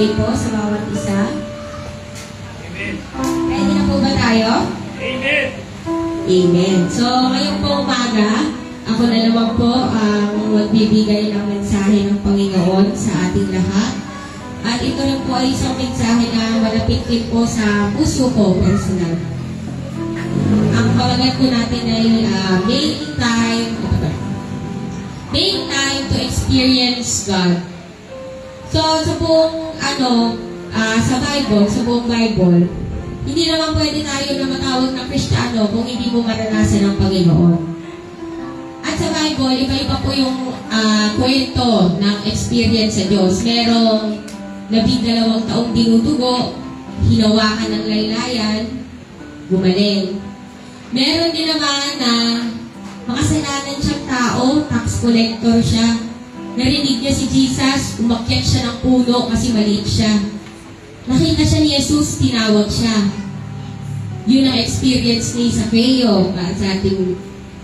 Wednesday po sa bawat isa. Amen. Ready na po ba tayo? Amen. Amen. So, ngayong po umaga, ako na naman po ang magbibigay ng mensahe ng Panginoon sa ating lahat. At ito rin po ay isang mensahe na malapit din po sa puso ko personal. Ang pamagat po natin ay make time to experience God. So, sa buong sa buong Bible, hindi naman pwede tayo na matawag na Kristiyano kung hindi mo maranasan ang Panginoon. At sa Bible, iba-iba po yung kwento ng experience sa Diyos. Merong 12 taong dinudugo, hinawakan ng laylayan, gumaling. Meron din naman na makasalanan siyang tao, tax collector siya. Narinig niya si Jesus, umakyat siya ng puno kasi maliit siya. Nakita siya ni Jesus, tinawag siya. Yun ang experience ni Zacchaeus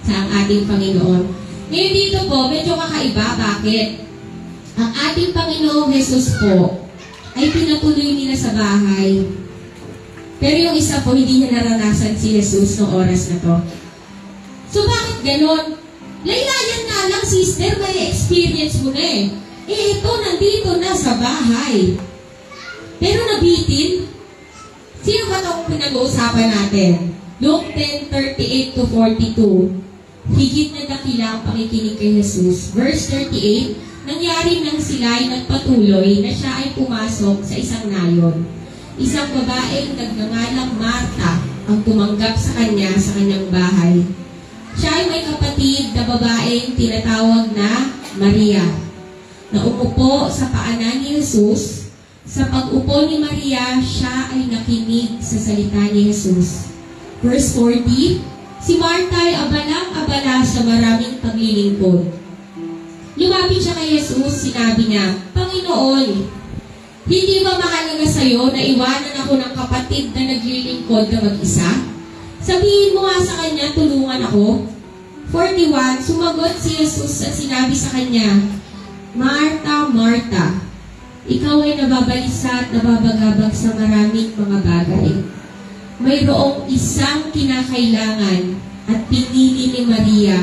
sa ating Panginoon. Ngayon dito po, medyo kakaiba. Bakit? Ang ating Panginoong Jesus po ay pinatuloy nila sa bahay. Pero yung isa po, hindi niya naranasan si Jesus noong oras na to. So bakit ganon? Laylayan nga lang, sister, may experience mo na eh. Ito, nandito na sa bahay. Pero nabitin. Sino ba itong pinag-uusapan natin? Luke 10:38-42. Higit na dakila ang pakikinig kay Jesus. Verse 38, nangyari nang sila ay nagpatuloy na siya ay pumasok sa isang nayon. Isang babaeng nagngangalang Marta ang tumanggap sa kanyang bahay. Siya ay may kapatid na babaeng tinatawag na Maria, na umupo sa paanan ni Jesus. Sa pag-upo ni Maria, siya ay nakinig sa salita ni Jesus. Verse 40, si Martha ay abalang-abala sa maraming paglilingkod. Lumapit siya kay Jesus, sinabi niya, Panginoon, hindi ba mahalaga sa iyo na iwanan ako ng kapatid na naglilingkod na mag-isa? Sabihin mo nga sa kanya, tulungan ako. 41, sumagot si Jesus at sinabi sa kanya, Martha, Martha, ikaw ay nababalisa at nababagabag sa maraming mga bagay. Mayroong isang kinakailangan at pinili ni Maria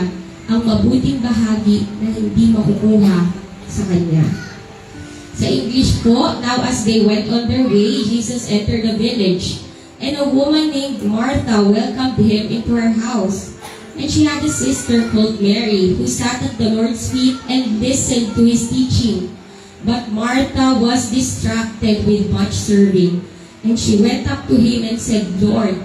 ang mabuting bahagi na hindi makukuha sa kanya. Sa English po, now as they went on their way, Jesus entered the village, and a woman named Martha welcomed him into her house. And she had a sister called Mary, who sat at the Lord's feet and listened to his teaching. But Martha was distracted with much serving, and she went up to him and said, Lord,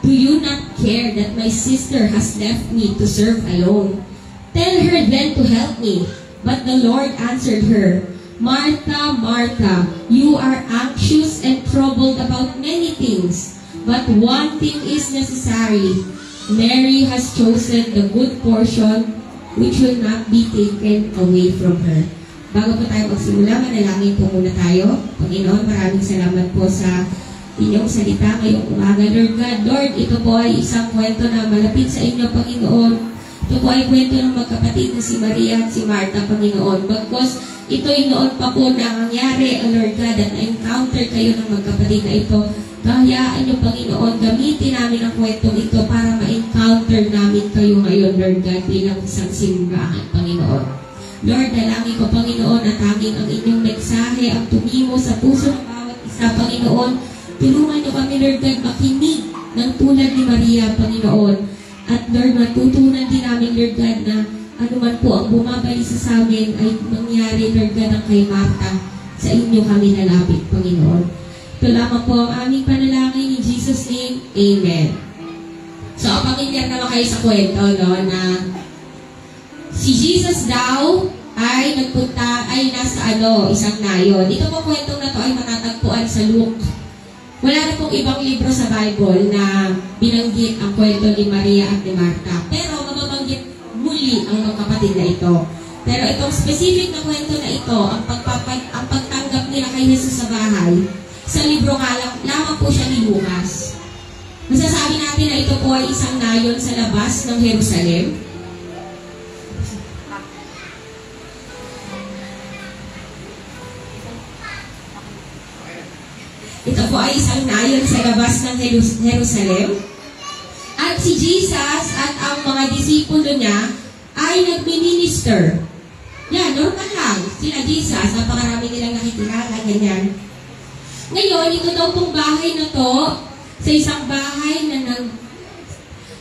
do you not care that my sister has left me to serve alone? Tell her then to help me. But the Lord answered her, Martha, Martha, you are anxious and troubled about many things, but one thing is necessary. Mary has chosen the good portion, which will not be taken away from her. Bago po tayo magsimula, manalangin po muna tayo. Panginoon, maraming salamat po sa inyong salita ngayong umaga. Lord God, Lord, ito po ay isang kwento na malapit sa inyo, Panginoon. Ito po ay kwento ng magkapatid na si Maria at si Martha, Panginoon. Bagkos ito'y noon pa po na nangyari, Lord God, at na-encounter kayo ng magkapatid na ito. Kahayaan niyo, Panginoon, gamitin namin ang kwentong ito para ma-encounter namin kayo ngayon, Lord God, bilang isang simbahan, Panginoon. Lord, dalangin ko, Panginoon, at tanging ang inyong mensahe ang tumimo sa puso ng bawat isa, Panginoon. Tulungan niyo kami, Lord God, makinig ng tulad ni Maria, Panginoon. At Lord, matutunan din namin, Lord God, na anuman po ang bumabalisa sa amin ay mangyari, Lord God, ang kay Martha. Sa inyo kami nalapit, Panginoon. Ito lamang po ang aming panalangin in Jesus' name. Amen. So, pamilyar naman kayo sa kwento, no, na si Jesus daw ay nasa isang nayon. Ito po kwentong na to ay matatagpuan sa Luke. Wala na pong ibang libro sa Bible na binanggit ang kwento ni Maria at ni Martha. Pero mababanggit muli ang magkapatid na ito. Pero itong specific na kwento na ito, ang pagtanggap nila kay Jesus sa bahay, sa libro lamang po siya ni Lucas. Masasabi natin na ito po ay isang nayon sa labas ng Jerusalem. Ito po ay isang nayon sa labas ng Jerusalem. At si Jesus at ang mga disipulo niya ay nagmi-minister. Yan, normal lang. Sila Jesus, napakarami nilang nakikilala, ganyan. Ngayon, ito daw pong bahay na to, sa isang bahay na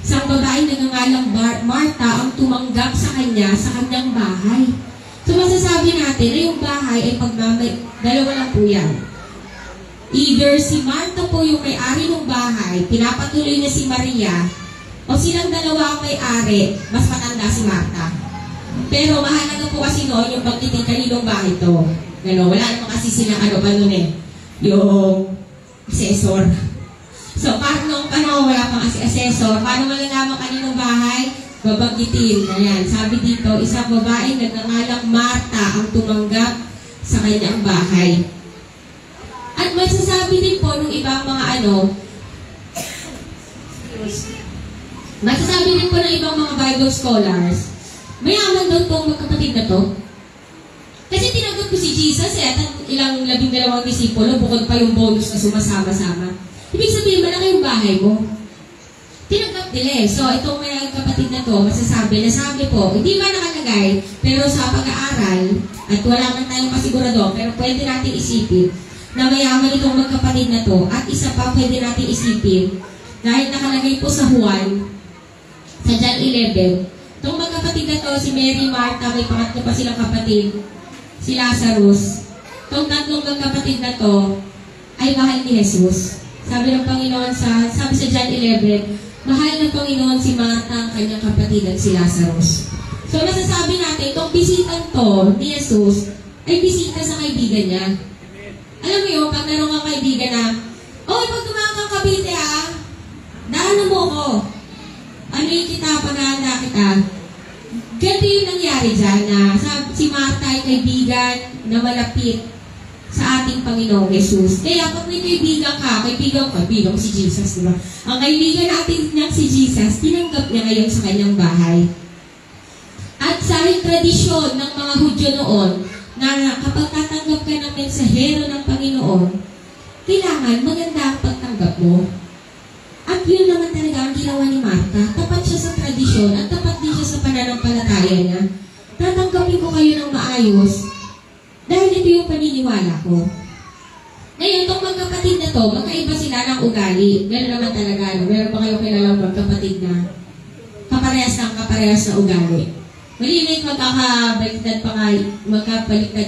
isang babae na nangalang Marta ang tumanggap sa kanya sa kanyang bahay. So masasabi natin na yung bahay ay dalawa lang po yan. Either si Marta po yung may-ari ng bahay, pinapatuloy niya si Maria, o silang dalawa ang may-ari, mas matanda si Marta. Pero mahalaga po kasi noon yung pagtiting kaninong bahay to. Wala naman kasi silang yung assessor. So, parang noong panahon wala pang assessor, paano malalaman kaninong bahay? Babanggitin. Ayan, sabi dito, isang babae nagngangalang Marta ang tumanggap sa kanyang bahay. At masasabi din po ng ibang mga masasabi din po ng ibang mga Bible scholars, mayaman daw itong magkapatid na to. Kasi tinagot ko si Jesus at ilang 12 disipulo, bukod pa yung bonus na sumasama-sama. Ibig sabihin, malaki yung bahay mo. Tinanggap nila eh. So, itong may kapatid na to, masasabi, nasabi po, hindi ba nakalagay, pero sa pag-aaral, at wala man tayong kasigurado, pero pwede natin isipin, na mayaman itong magkapatid na to, at isa pa pwede natin isipin, dahil nakalagay po sa Juan, sa John 11, itong magkapatid na to, si Mary, Martha, may pangatlo pa silang kapatid, si Lazarus, itong tatlong magkapatid na to, ay mahal ni Jesus. Sabi ng Panginoon sabi sa John 11, mahal ng Panginoon si Martha, ang kanyang kapatid at si Lazarus. So, nasasabi natin, itong bisitang to ni Jesus ay bisita sa kaibigan niya. Alam mo yun, pag naroon kang kaibigan na, pag tumakang kang Cavite daanan mo ako. Ano yung kita, paghahanda kita. Ganito yung nangyari dyan na si Martha ay kaibigan na malapit sa ating Panginoong Jesus. Kaya pag may kaibigan si Jesus, diba? Ang kaibigan natin niyang si Jesus, tinanggap niya ngayon sa kanyang bahay. At sa tradisyon ng mga Hudyo noon, na kapag tatanggap ka ng mensahero ng Panginoon, kailangan maganda ang pagtanggap mo. At yun naman talaga ang ginawa ni Martha. Tapat siya sa tradisyon at tapat din siya sa pananampalataya niya. Tatanggapin ko kayo ng maayos dahil ito yung paniniwala ko. Ngayon, itong magkapatid na to, magkaiba sila ng ugali. Gano'n naman talaga. Meron pa kayo kilalang magkapatid na kaparehas na ugali. Malimit magkabaliktad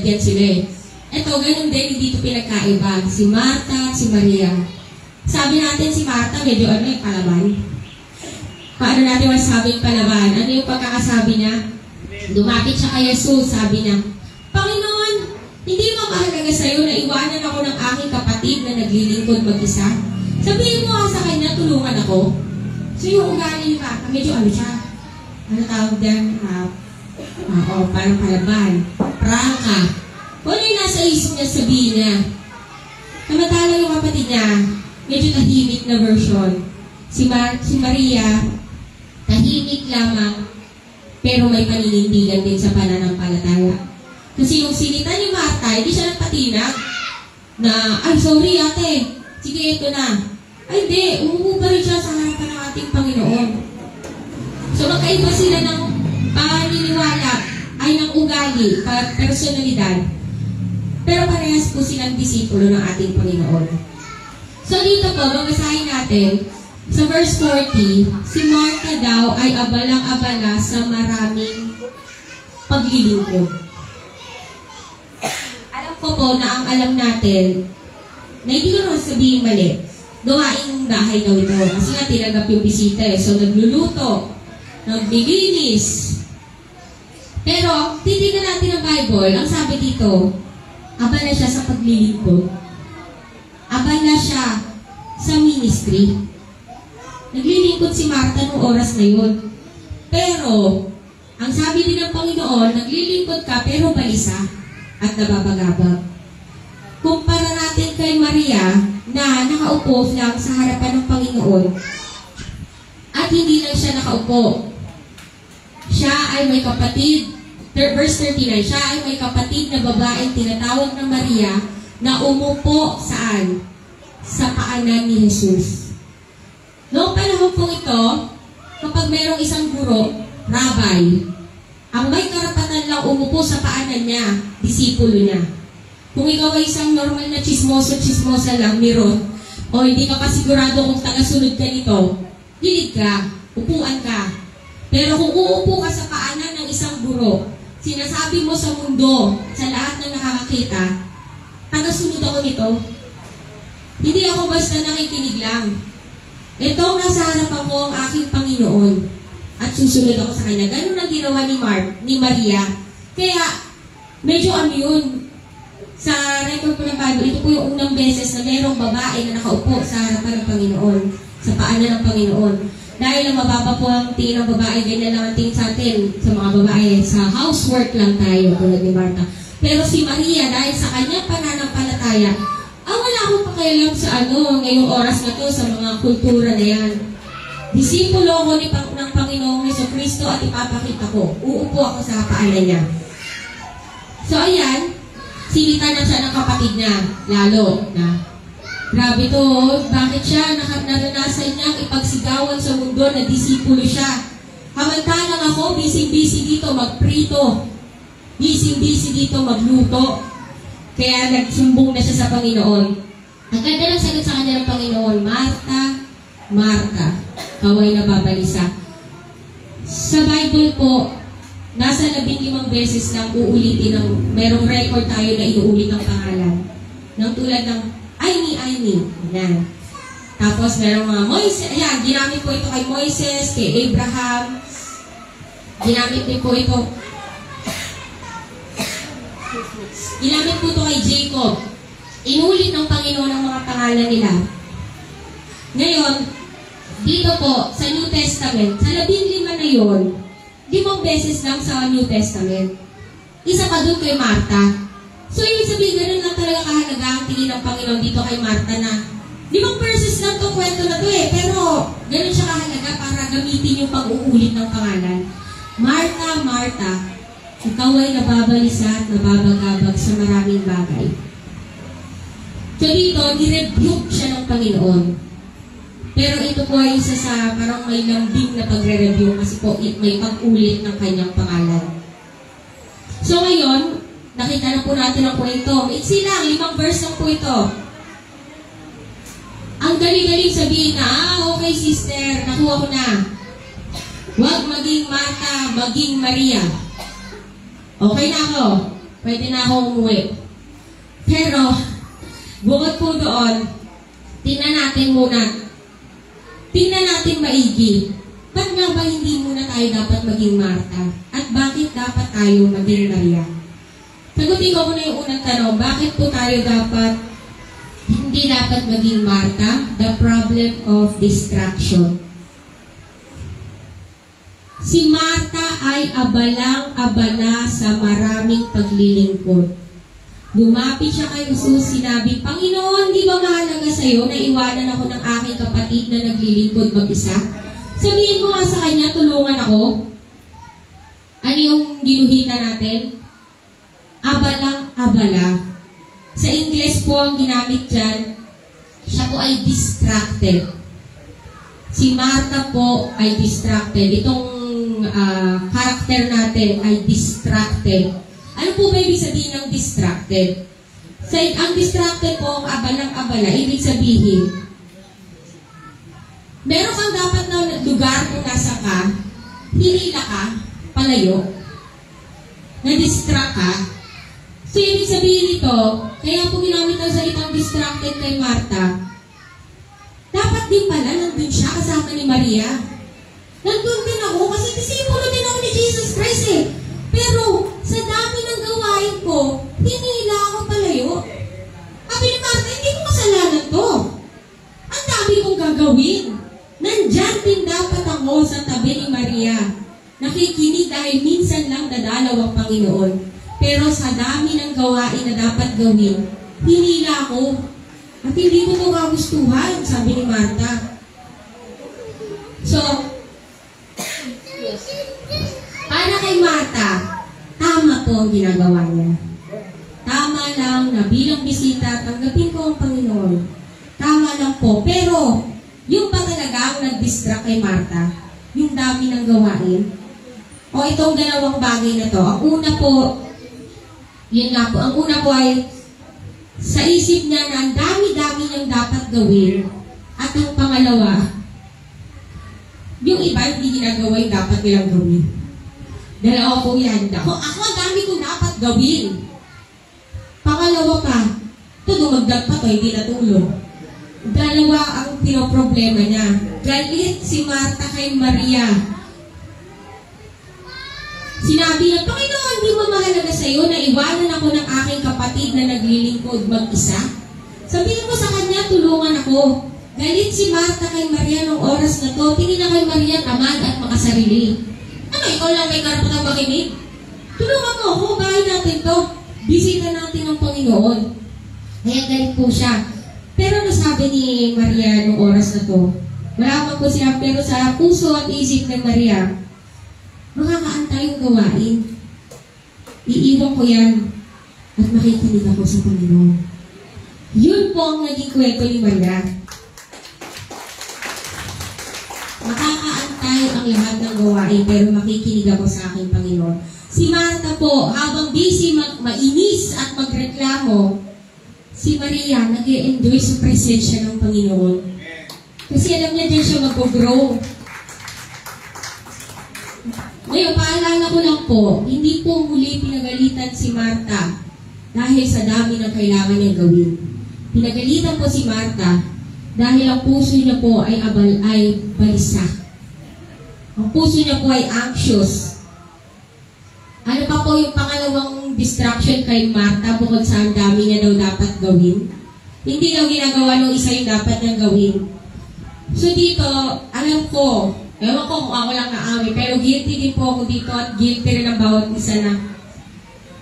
yan sila eh. Ito, ganun din, hindi ito pinagkaiba. Si Martha at si Maria. Sabi natin si Martha, medyo palaban. Paano natin masabing palaban? Ano yung pagkakasabi niya? Dumapit siya kay Jesus, sabi niya, Panginoon, hindi mo mahalaga sa'yo na iwanan ako ng aking kapatid na naglilingkod mag-isa. Sabihin mo sa kanya, tulungan ako. So yung ugali ni Martha, medyo siya? Ano tawag din? Parang palaban. Prangka. Kung ano yung nasa isip niya, sabihin niya. Samantala yung kapatid niya, medyo tahimik na version. Si Maria, tahimik lamang, pero may paninindigan din sa pananampalataya. Kasi yung sinita ni Martha, hindi siya nagpatinag na, ay sorry ate, sige ito na. Ay hindi, umuupa rin siya sa harapan ng ating Panginoon. So magkaiba sila ng paniniwala, ay ng ugali, personalidad. Pero parehas po silang disipulo ng ating Panginoon. So dito po, babasahin natin, sa verse 40, si Martha daw ay abalang-abala sa maraming paglilingkod. Alam ko po na ang alam natin, na hindi ko naman sabihin mali, gawaing bahay daw ito. Kasi nga tinanggap yung bisita eh. So nagluluto, naglilinis. Pero, titignan natin ang Bible, ang sabi dito, abala siya sa paglilingkod. Abala siya sa ministry. Naglilingkod si Martha noong oras na yun. Pero, ang sabi din ng Panginoon, naglilingkod ka pero balisa at nababagabag. Kumpara natin kay Maria na nakaupo lang sa harapan ng Panginoon at hindi lang siya nakaupo. Siya ay may kapatid, verse 39, siya ay may kapatid na babaeng tinatawag na Maria na umupo saan? sa paanan ni Jesus. Noong panahon po ito, kapag mayroong isang guro, rabbi, ang may karapatan lang umupo sa paanan niya, disipulo niya. Kung ikaw ay isang normal na chismosa lang, meron, o hindi ka pa sigurado kung tagasunod ka nito, gilid ka, upuan ka. Pero kung uupo ka sa paanan ng isang guro, sinasabi mo sa mundo, sa lahat ng nakakakita, tagasunod ako nito. Hindi ako basta nakikinig lang. Itong nasa harapan ko ang aking Panginoon at susunod ako sa Kanya. Ganun ang ginawa ni Maria. Kaya, medyo yun. Sa record po ng Bible, ito po yung unang beses na mayroong babae na nakaupo sa harapan ng Panginoon, sa paanan ng Panginoon. Dahil ang mababa po ang tingin ng babae, ganyan lang ang tingin sa atin, sa mga babae, sa housework lang tayo, tulad ni Martha. Pero si Maria, dahil sa kanyang pananampalataya, wala akong pakialam sa ngayong oras na to, sa mga kultura na yan. Disipulo ko ng Panginoong Jesucristo at ipapakita ko. Uupo ako sa paanan niya. So ayan, silita na siya ng kapatid niya, lalo na, grabe to, bakit siya naranasan niyang ipagsigawan sa mundo na disipulo siya. Kamantalang ako, busy-busy dito magprito, busy-busy dito magluto. Kaya nagsumbong na siya sa Panginoon. Ang ganda ng sagot sa kanya ng Panginoon, Martha, Martha, kaway na babalisa. Sa Bible po, nasa 15 beses lang uulitin merong record tayo na inuulit ng pangalan. Nang tulad ng Aini. Yan. Tapos merong mga Moises. Ayan, ginamit po ito kay Moises, kay Abraham. Ginamit din po ito. Ginamit po ito kay Jacob. Inulit ng Panginoon ang mga pangalan nila. Ngayon, dito po, sa New Testament, sa 15 na yun, 5 beses lang sa New Testament. Isa pa doon kay Martha. So, ibig sabihin, ganun lang talaga kahalaga ang tingin ng Panginoon dito kay Martha na 5 verses lang itong kwento na to pero ganun siya kahalaga para gamitin yung pag-uulit ng pangalan. Martha, Martha, ikaw ay nababalisa at nababagabag sa maraming bagay. So, dito, ni-rebuke siya ng Panginoon. Pero ito po ay isa sa parang may lambing na pagre-review kasi po may pag-ulit ng kanyang pangalan. So ngayon, nakita na po natin ang kwento. Maiksi lang, 5 verse lang po ito. Ang galing-galing sabihin na, okay sister, nakuha ko na. Huwag maging Martha, maging Maria. Okay na ako. Pwede na ako umuwi. Pero, bukod po doon, tingnan natin maigi. Ba't nga ba hindi muna tayo dapat maging Martha? At bakit dapat tayo maging Maria? Sagutin ko muna yung unang tanong. Bakit po tayo hindi dapat maging Martha? The problem of distraction. Si Martha ay abalang-abala sa maraming paglilingkod. Lumapit siya kay Jesus, sinabi, Panginoon, di ba mahalaga sa'yo na iwanan ako ng aking kapatid na naglilingkod mag-isa? Sabihin mo nga sa kanya, tulungan ako. Ano yung ginuhita natin? Abalang-abala. Sa Ingles po ang ginamit dyan, siya po ay distracted. Si Martha po ay distracted. Itong karakter natin ay distracted. Ano po ba ibig sabihin ng distracted? Ang distracted po, ang abalang-abala, ibig sabihin, meron kang dapat na lugar kung nasa ka, hinila ka, palayo, na-distract ka. So, ibig sabihin nito, kaya po ginamit ang salitang distracted kay Martha, dapat din pala nandun siya kasama ni Maria. Nandun din ako kasi disipulo din ako ni Jesus Christ eh. Pero, sa dami ng gawain ko, hinila ako palayo. Sabi ni Martha, hindi ko kasalanan to. Ang dami kong gagawin. Nandyan din dapat ako sa tabi ni Maria. Nakikinig dahil minsan lang dadalaw ang Panginoon. Pero sa dami ng gawain na dapat gawin, hinila ako. At hindi ko ito kagustuhan, sabi ni Martha. So, para kay Martha, tama po ang ginagawa niya. Tama lang na bilang bisita, tanggapin ko ang Panginoon. Tama Pero, yung ba talagang nag-distract kay Martha? Yung dami ng gawain? O itong dalawang bagay na to? Ang una po, yun nga po, ang una po ay sa isip niya na ang dami-dami niyang dapat gawin. At ang pangalawa, yung iba hindi ginagawa yung dapat nilang gawin. Dalawa po yan. Ako ang dami kong dapat gawin. Pangalawa pa, ito dumagdag pa to, hindi natulog. Dalawa ang pinoproblema niya. Galit si Martha kay Maria. Sinabi niya, Panginoon, di mo mahalaga sa iyo na iwanan ako ng aking kapatid na naglilingkod mag-isa? Sabihin mo sa kanya, tulungan ako. Galit si Martha kay Maria ng oras na to. Tingin na kay Maria tamad at makasarili. Ano, ikaw lang may karapatang makinig? Tulungan mo ako, bahay natin to. Bisita natin ang Panginoon. Kaya galit po siya. Pero nasabi ni Maria ng oras na to, wala man po siya, pero sa puso at isip ng Maria, makakaantay yung gawain. Iiwan ko yan at makikinig ako sa Panginoon. Yun po ang naging kwento ni Maria. Makakaantay ang lahat ng gawain pero makikinig ako sa aking Panginoon. Si Martha po, habang busy mainis at magreklamo, si Maria nag-e-enjoy sa presensya ng Panginoon. Kasi alam niya din siya mag-grow. Ngayon, paalala ko lang po, hindi po muli pinagalitan si Martha dahil sa dami ng kailangan niyang gawin. Pinagalitan po si Martha dahil ang puso niya po ay balisa. Ang puso niya po ay anxious. Ano pa po yung pangalawang distraction kay Martha bukod sa ang dami niya daw dapat gawin? Hindi daw ginagawa ng isa yung dapat niyang gawin. So dito, alam ko, ewan ko kung ako lang naawi, pero guilty din po ako dito at guilty rin ang bawat isa na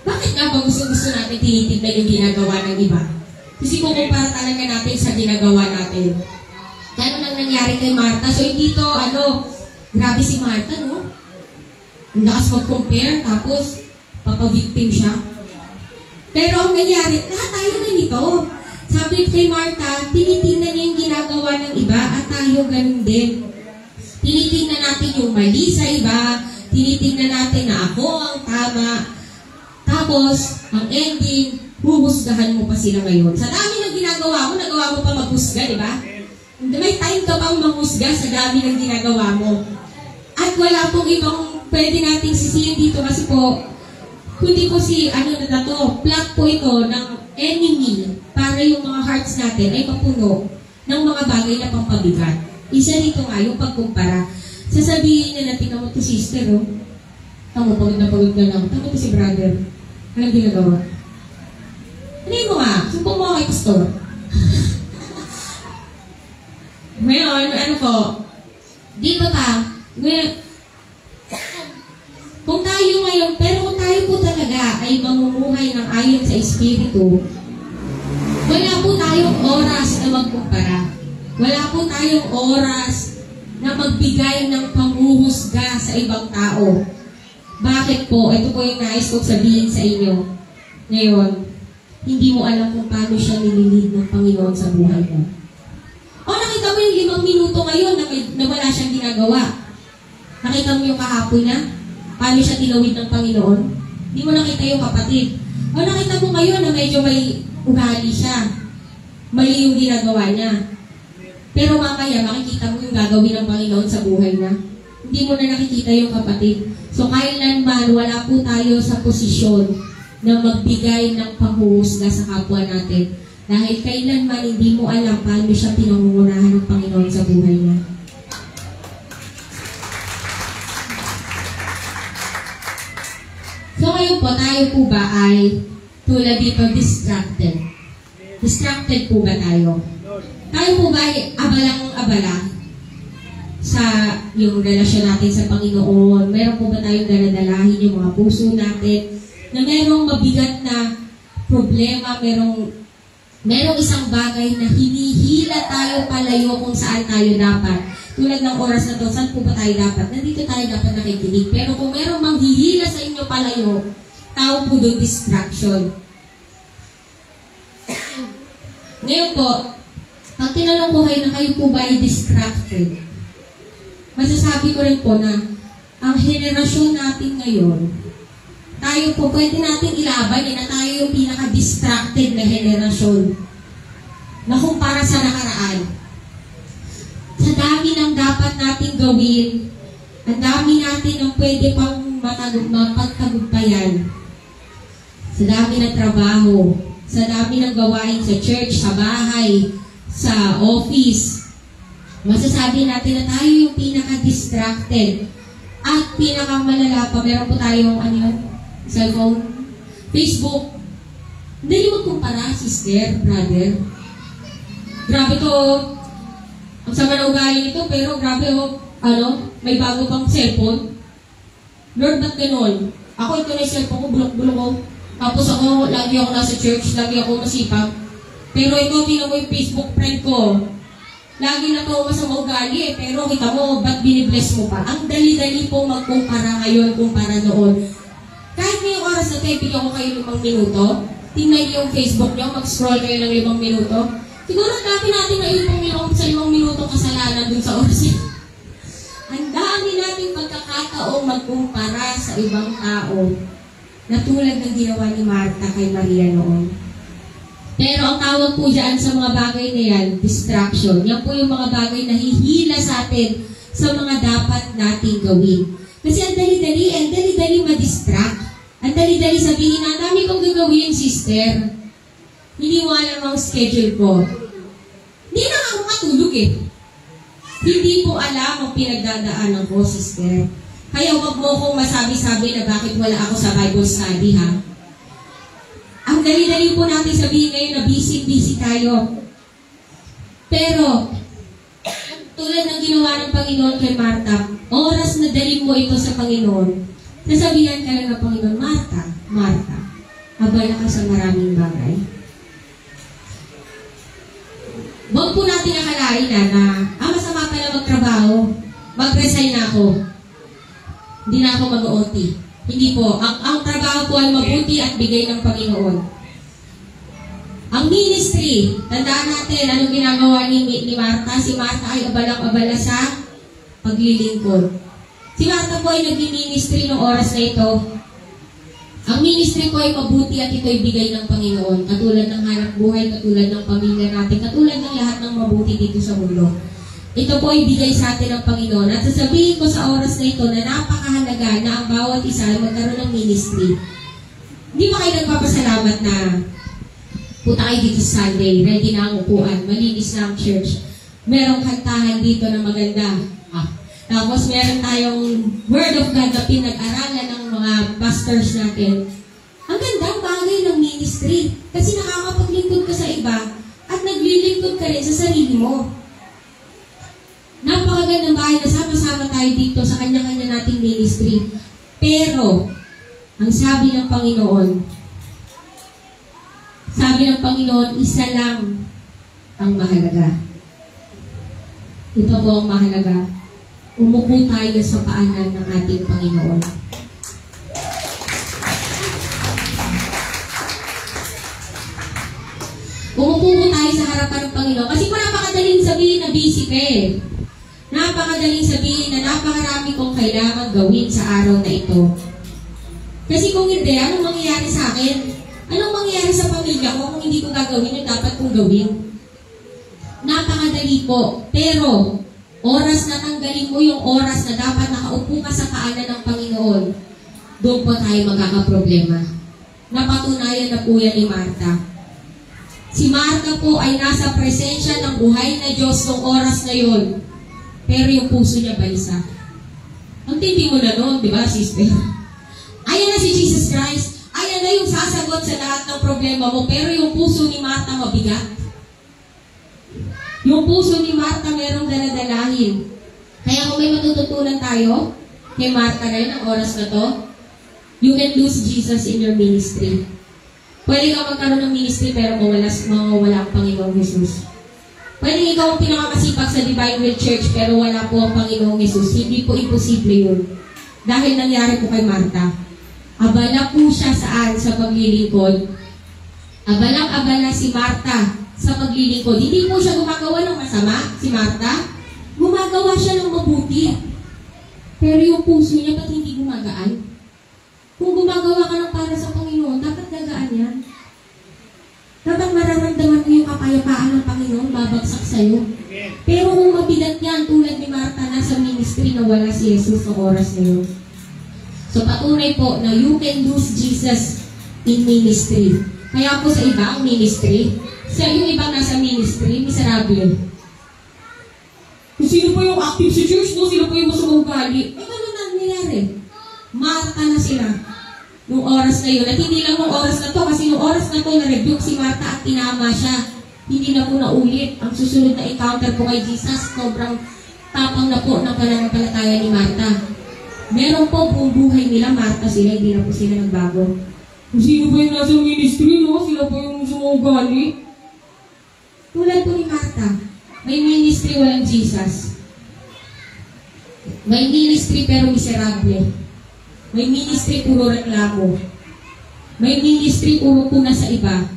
bakit nga ba gusto natin tinitignan yung ginagawa ng iba? Kasi kukumpara talaga natin sa ginagawa natin. Gano'n ang nangyari kay Martha. So dito, grabe si Martha, no? Ang lakas mag-compare, tapos papavictim siya. Pero ang nangyari, lahat tayo ganito. Sabi kay Martha, tinitingnan niya yung ginagawa ng iba at tayo ganun din. Tinitingnan natin yung mali sa iba, tinitingnan natin na ako ang tama, tapos ang ending, huhusgahan mo pa sila ngayon. Sa dami ng ginagawa mo, nagawa mo pa maghusga, di ba? May time ka pang manghusga sa dami ng ginagawa mo. At wala pong ibang pwede nating sisihin dito kasi po, kundi po si, plot po ito ng enemy para yung mga hearts natin ay mapuno ng mga bagay na pampabigat. Isa dito nga yung pagkumpara. Sasabihin niya na, tingnan mo to sister, oh. Tama, pagod na lang. Tama to si brother. Anong ginagawa? Ano mo nga? Sumpong mo kay pastor. Ngayon, dito kung tayo ngayon, pero kung tayo po talaga ay mamumuhay ng ayon sa Espiritu, wala po tayong oras na magkumpara. Wala po tayong oras na magbigay ng panghuhusga sa ibang tao. Bakit po? Ito po yung nais kong sabihin sa inyo. Ngayon, hindi mo alam kung paano siya nililid ng Panginoon sa buhay mo. O nakita mo yung 5 minuto ngayon na wala siyang ginagawa. Nakita mo yung kahapon na? Paano siya tinawid ng Panginoon? Hindi mo nakita yung kapatid. O nakita mo ngayon na medyo may ugali siya. Mali yung ginagawa niya. Pero mamaya makikita mo yung gagawin ng Panginoon sa buhay niya. Hindi mo na nakikita yung kapatid. So kailanman wala po tayo sa posisyon na magbigay ng panghuhusga sa kapwa natin. Dahil kailanman hindi mo alam paano siya pinangungunahan ng Panginoon sa buhay niya. So ngayon po, tayo po ba ay tulad dito distracted? Distracted po ba tayo? Tayo po ba ay abalang-abala sa yung relasyon natin sa Panginoon? Meron po ba tayong daladalahin yung mga puso natin na merong mabigat na problema, merong isang bagay na hinihila tayo palayo kung saan tayo dapat. Tulad ng oras na to, saan po ba tayo dapat? Nandito tayo dapat nakikinig. Pero kung merong manghihila sa inyo palayo, tawag po doon distraction. Ngayon po, Pag tinanong ko kayo na kayo po ba ay distracted, masasabi ko rin po na ang henerasyon natin ngayon, tayo po pwede natin ilaban na tayo yung pinaka-distracted na henerasyon na kumpara sa nakaraan. Sa dami ng dapat natin gawin, ang dami natin ng pwede pang mapagtagumpayan. Sa dami ng trabaho, sa dami ng gawain sa church, sa bahay, sa office, masasabi natin na tayo yung pinaka-distracted. At pinakamalala pa, meron po tayong cellphone, Facebook. Hindi magkumpara, sister, brother. Grabe to, ang sama na ugali nito, pero grabe may bago pang cellphone. Lord, ba't ganon? Ako ito na yung cellphone ko, bulok-bulok ko. Tapos ako, lagi ako nasa church, lagi ako masipag. Pero ikaw, tingnan mo yung Facebook friend ko. Lagi na to masama ugali pero kita mo, ba't binibless mo pa? Ang dali-dali po magkumpara ngayon kumpara noon. Kahit ngayong oras na tayo, bigyan ko kayo 5 minuto. Tingnan niyo yung Facebook niyo, mag-scroll kayo ng 5 minuto. Siguro dati natin na yung sa 5 minuto kasalanan dun sa oras. Ang dami nating pagkakataong magkumpara sa ibang tao na tulad ng ginawa ni Martha kay Maria noon. Pero ang tawag po dyan sa mga bagay na yan, distraction. Yan po yung mga bagay na hihila sa atin sa mga dapat nating gawin. Kasi ang dali-dali ma-distract. Ang dali-dali sabihin na, dami kong gagawin, sister. Hindi mo alam ang schedule ko. Hindi na ako matulog eh. Hindi po alam ang pinagdadaanan ko, sister. Kaya huwag mo kong masabi-sabi na bakit wala ako sa Bible study, ha? Ang dali-dali po natin sabihin ngayon na busy tayo. Pero, tulad ng ginawa ng Panginoon kay Martha, oras na dali mo ito sa Panginoon, nasabihan ka lang ng Panginoon, Martha, abala ka sa maraming bagay. Huwag po natin akalain na masama pala magtrabaho, mag-resign na ako. Hindi na ako mag-OT. Hindi po. Ang trabaho po ay mabuti at bigay ng Panginoon. Ang ministry, tandaan natin anong ginagawa ni Martha. Si Martha ay abalang-abala sa paglilingkod. Si Martha po ay nag-ministry noong oras na ito. Ang ministry po ay mabuti at ito ay bigay ng Panginoon. Katulad ng hanap buhay, katulad ng pamilya natin, katulad ng lahat ng mabuti dito sa mundo. Ito po ay bigay sa atin ng Panginoon. At sasabihin ko sa oras na ito na napakahalaga na ang bawat isa ay magkaroon ng ministry. Hindi ba kayo nagpapasalamat na punta kayo dito Sunday, ready na ang upuan, malinis na ang church. Merong kantahan dito na maganda. Tapos meron tayong Word of God na pinag-aralan ng mga pastors natin. Ang gandang bagay ng ministry. Kasi nakakapaglingkod ka sa iba at naglilingkod ka rin sa sarili mo. Napakagandang bahay na sama-sama tayo dito sa kanya-kanya nating ministry. Pero, ang sabi ng Panginoon, isa lang ang mahalaga. Ito po ang mahalaga. Umupo tayo sa paanan ng ating Panginoon. Umupo po tayo sa harapan ng Panginoon. Kasi po napakadaling sabihin na busy ka eh. Napakadaling sabihin na napakarami kong kailangan gawin sa araw na ito. Kasi kung hindi, anong mangyayari sa akin? Anong mangyayari sa pamilya ko kung hindi ko gagawin yung dapat kong gawin? Napakadali po. Pero, oras na tanggalin mo yung oras na dapat nakaupo ka sa paanan ng Panginoon, doon po tayo magkakaproblema. Napatunayan na po yan ni Martha. Si Martha po ay nasa presensya ng buhay na Diyos noong oras na yun. Pero yung puso niya balisa. Ang tindi mo na noon, di ba, sister? Ayan na si Jesus Christ. Ayan na yung sasagot sa lahat ng problema mo. Pero yung puso ni Martha mabigat. Yung puso ni Martha merong daladalahin. Kaya kung may matututunan tayo, kay Martha na yun, ang oras na to, you can lose Jesus in your ministry. Pwede ka magkaroon ng ministry pero mawala ang Panginoong Jesus. Pwede ikaw ang pinakamasipag sa Divine Will Church pero wala po ang Panginoong Jesus. Hindi po imposible yun. Dahil nangyari po kay Martha. Abala po siya saan sa paglilingkod. Abalang-abala si Martha sa paglilingkod. Hindi po siya gumagawa ng masama, si Marta. Gumagawa siya ng mabuti. Pero yung puso niya, ba't hindi gumagaan? Kung gumagawa ka ng para sa Panginoon, dapat gagaan yan. Dapat mararamdaman mo yung kapayapaan ng Panginoon, babagsak sa'yo. Pero kung mabigat yan, tulad ni Marta, nasa ministry na wala si Jesus sa oras na yun. So patunay po na you can lose Jesus in ministry. Kaya po sa iba, ang ministry, sa yung ibang nasa ministry, miserable. Kung sino po yung active sa church, no? Sino po yung masamang ugali? Ano na nangyayari? Marta na sila nung oras na yun. At hindi lang nung oras na to, kasi nung oras na to, na-rebuke si Marta at tinama siya. Hindi na po naulit. Ang susunod na encounter po kay Jesus, sobrang tapang na po ng pananampalataya ni Marta. Meron po buong buhay nila, Marta sila, hindi na po sila nagbago. Kung sino po yung nasa ministry, no? Sila po yung sumugali. Tulad po ni Marta, may ministry walang Jesus. May ministry pero miserable. May ministry puro reklamo. May ministry puro puna sa iba.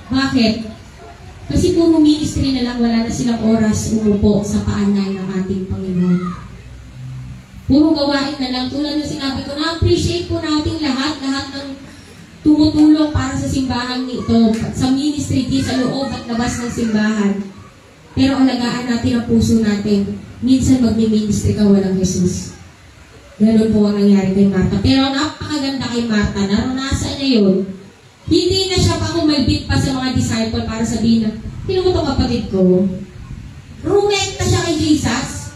Bakit? Kasi puro ministry na lang, wala na silang oras umupo sa paanan ng ating Panginoon. Puro gawain na lang. Tulad ng sinabi ko, na-appreciate po natin lahat ng tumutulong para sa simbahan nito, sa ministry dito, sa loob at labas ng simbahan. Pero alagaan natin ang puso natin. Minsan magmi-ministry ka walang Jesus. Ganun po ang nangyari kay Marta. Pero napakaganda kay Marta. Naranasan niya yun. Hindi na siya pa kumalbit pa sa mga disciple para sabihin na, "Sino mo itong kapatid ko?" Rumekta siya kay Jesus.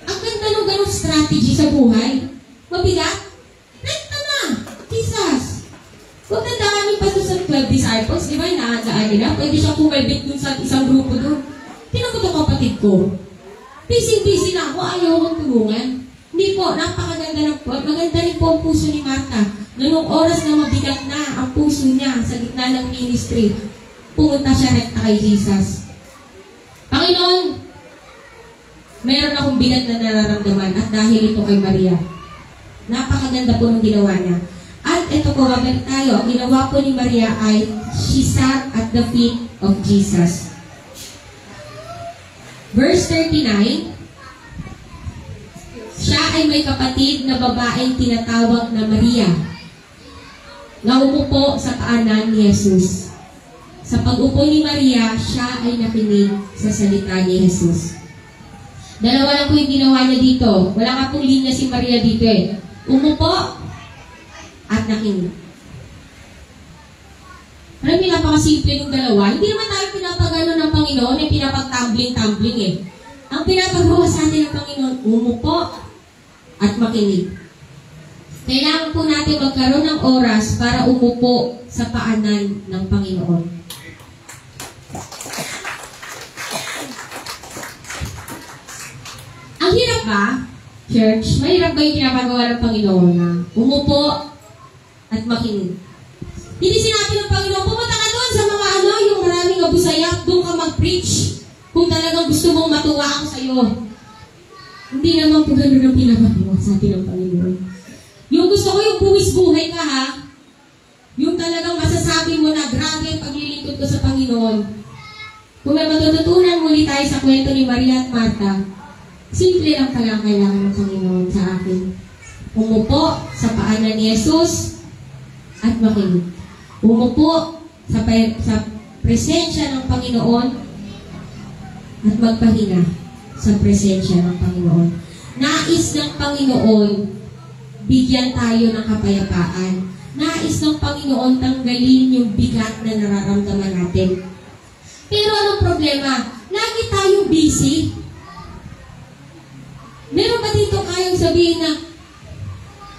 Ang ganda ng ganong strategy sa buhay. Mabigat? Rekta na! Jesus! Huwag na dami pa sa 12 disciples. Di ba? Inaandaan nila. Pwede siya kumalbit dun sa isang grupo doon. Sino mo itong kapatid ko? Busy-busy na ako. Ayaw akong tulungan. Hindi po. Napakaganda ng po. Maganda rin po ang puso ni Marta. Noong oras na mabigat na ang puso niya sa gitna ng ministry, pumunta siya rekta kay Jesus. Panginoon, mayroon akong bigat na nararamdaman at dahil ito kay Maria. Napakaganda po ng ginawa niya. At ito po, mabalik tayo. Ang ginawa po ni Maria ay she sat at the feet of Jesus. Verse 39, siya ay may kapatid na babaeng tinatawag na Maria, na umupo sa paanan ni Jesus. Sa pag-upo ni Maria, siya ay nakinig sa salita ni Jesus. Dalawa lang po yung ginawa niya dito. Wala nga pong linya si Maria dito eh. Umupo at nakinig. Alam niyo, napakasimple ng dalawa. Hindi naman tayo pinapagano ng Panginoon ay pinapag-tumbling-tumbling eh. Ang pinapagawa sa atin ng Panginoon, umupo at makinig. Kailangan po natin magkaroon ng oras para umupo sa paanan ng Panginoon. Ang hirap ba, church? Mahirap ba yung pinapagawa ng Panginoon na umupo at makinig? Hindi sinabi ng Panginoon, pumunta ka doon sa mga yung maraming abusayak, doon ka mag-preach kung talagang gusto mong matuwa ako sa iyo. Hindi naman po gano'n ang pinapagawa sa atin ng Panginoon. Yung gusto ko yung buwis-buhay ka ha, yung talagang masasabi mo na grabe ang paglilingkod ko sa Panginoon. Kung may matututunan muli tayo sa kwento ni Maria at Marta, simple lang pala ang kailangan ng Panginoon sa akin. Umupo sa paanan ni Jesus at makinig. Umupo sa presensya ng Panginoon at magpahinga sa presensya ng Panginoon. Nais ng Panginoon, bigyan tayo ng kapayapaan. Nais ng Panginoon, tanggalin yung bigat na nararamdaman natin. Pero anong problema? Lagi tayong busy. Meron ba dito kayong sabihin na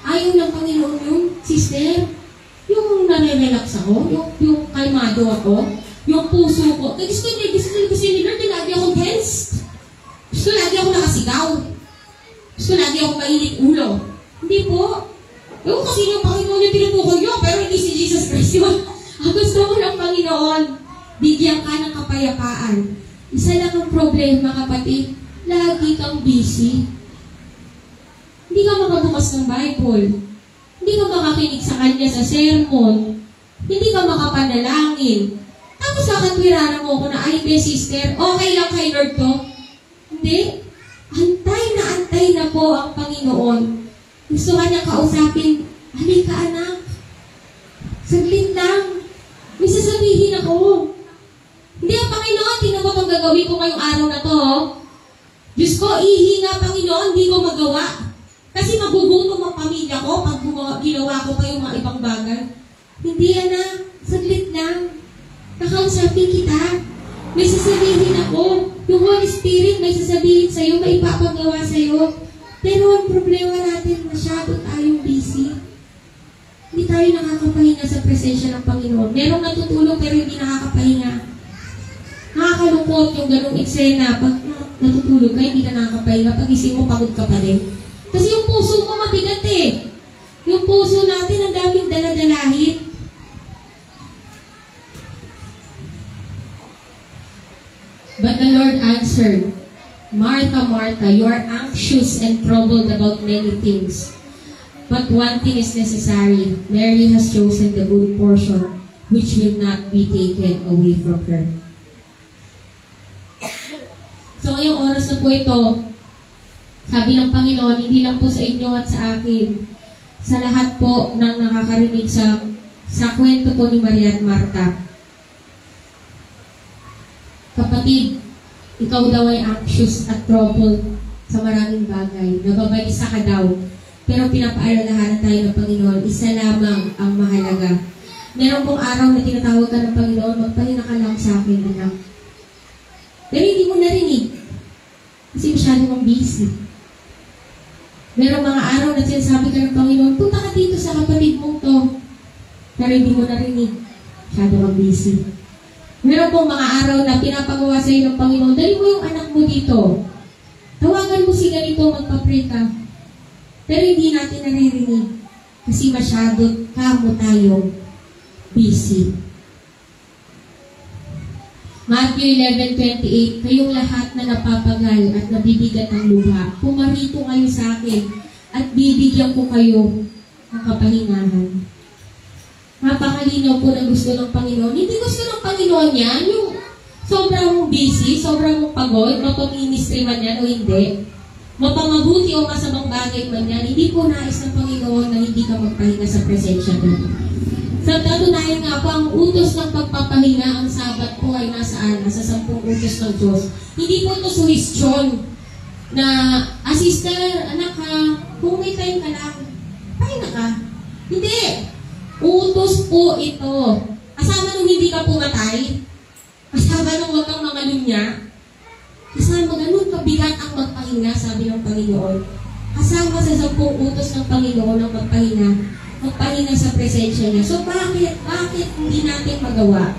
ayaw ng Panginoon yung sister? Yung nare-relax ako? Yung kalmado ako? Yung puso ko? Gusto ni Lord, lagi akong tense. Gusto lagi ako nakasigaw. Gusto lagi ako mainit ulo. Hindi po. Yung kasi yung Panginoon yung tinutukoy nyo, pero hindi si Jesus Christ yun. Ang gusto ko ng Panginoon, bigyan ka ng kapayapaan. Isa lang ang problema, kapatid. Lagi kang busy. Hindi ka makabukas ng Bible. Hindi ka makakinig sa Kanya sa sermon. Hindi ka makapanalangin. Tapos Tapos kakatwirana mo ko na, ay, be, sister, okay lang kay Lord to? Hindi. Antay na po ang Panginoon. Gusto ka niya kausapin, halika anak. Saglit lang. May sasabihin ako. Hindi ang Panginoon, tingnan mo itong gagawin ko ngayong araw na to. Diyos ko, ihinga Panginoon, hindi ko magawa. Kasi magugutom ang pamilya ko pag ginawa ko pa yung mga ibang bagay. Hindi anak, saglit lang. Nakausapin kita. May sasabihin ako. Yung Holy Spirit may sasabihin sa'yo, may ipapagawa sa'yo. Pero ang problema natin, masyado tayong busy. Hindi tayo nakakapahinga sa presensya ng Panginoon. Merong natutulog pero hindi nakakapahinga. Nakakalungkot yung ganung eksena. Pag natutulog ka, hindi ka nakakapahinga. Pag isip mo, pagod ka pa rin. Kasi yung puso mo mabigat eh. Yung puso natin, ang daming daladalahin. But the Lord answered, Martha, Martha, you are anxious and troubled about many things. But one thing is necessary. Mary has chosen the good portion, which will not be taken away from her. So ngayong oras na po ito, sabi ng Panginoon, hindi lang po sa inyo at sa akin, sa lahat po ng nakakarinig sa kwento po ni Maria at Martha. Kapatid, ikaw daw ay anxious at troubled sa maraming bagay. Nababalisa ka daw. Pero pinapaalalahanan tayo ng Panginoon, isa lamang ang mahalaga. Meron pong araw na tinatawag ka ng Panginoon, magpahinga ka lang sa akin, anak. Pero hindi mo narinig. Kasi masyado mong busy. Merong mga araw na sinasabi ka ng Panginoon, punta ka dito sa kapatid mong to. Pero hindi mo narinig. Masyado kang busy. Meron pong mga araw na pinapagawa sa iyo ng Panginoon, dali mo yung anak mo dito. Tawagan mo si ganito, magpa-pray ka. Pero hindi natin naririnig. Kasi masyado kamo tayo busy. Matthew 11:28, kayong lahat na napapagal at nabibigat ng luha, pumarito kayo sa akin at bibigyan ko kayo ng kapahingahan. Napakalinaw po ng gusto ng Panginoon. Hindi gusto ng Panginoon yan, yung sobrang busy, sobrang pagod, mapaministry man yan o hindi, mapamabuti o masamang bagay man yan, hindi po nais ng Panginoon na hindi ka magpahinga sa presensya doon. Sa katunayan nga po, ang utos ng pagpapahinga, ang Sabat po ay nasaan? Nasa 10 utos ng Diyos. Hindi po ito suhestyon na, sister, anak ka, kung may time ka lang, pahinga ka. Hindi. Utos po ito. Kasama nung hindi ka pumatay, kasama nung huwag kang mangalunya, kasama ganun kabigat ang magpahinga, sabi ng Panginoon. Kasama sa 10 utos ng Panginoon ang magpahinga sa presensya niya. So bakit hindi natin magawa?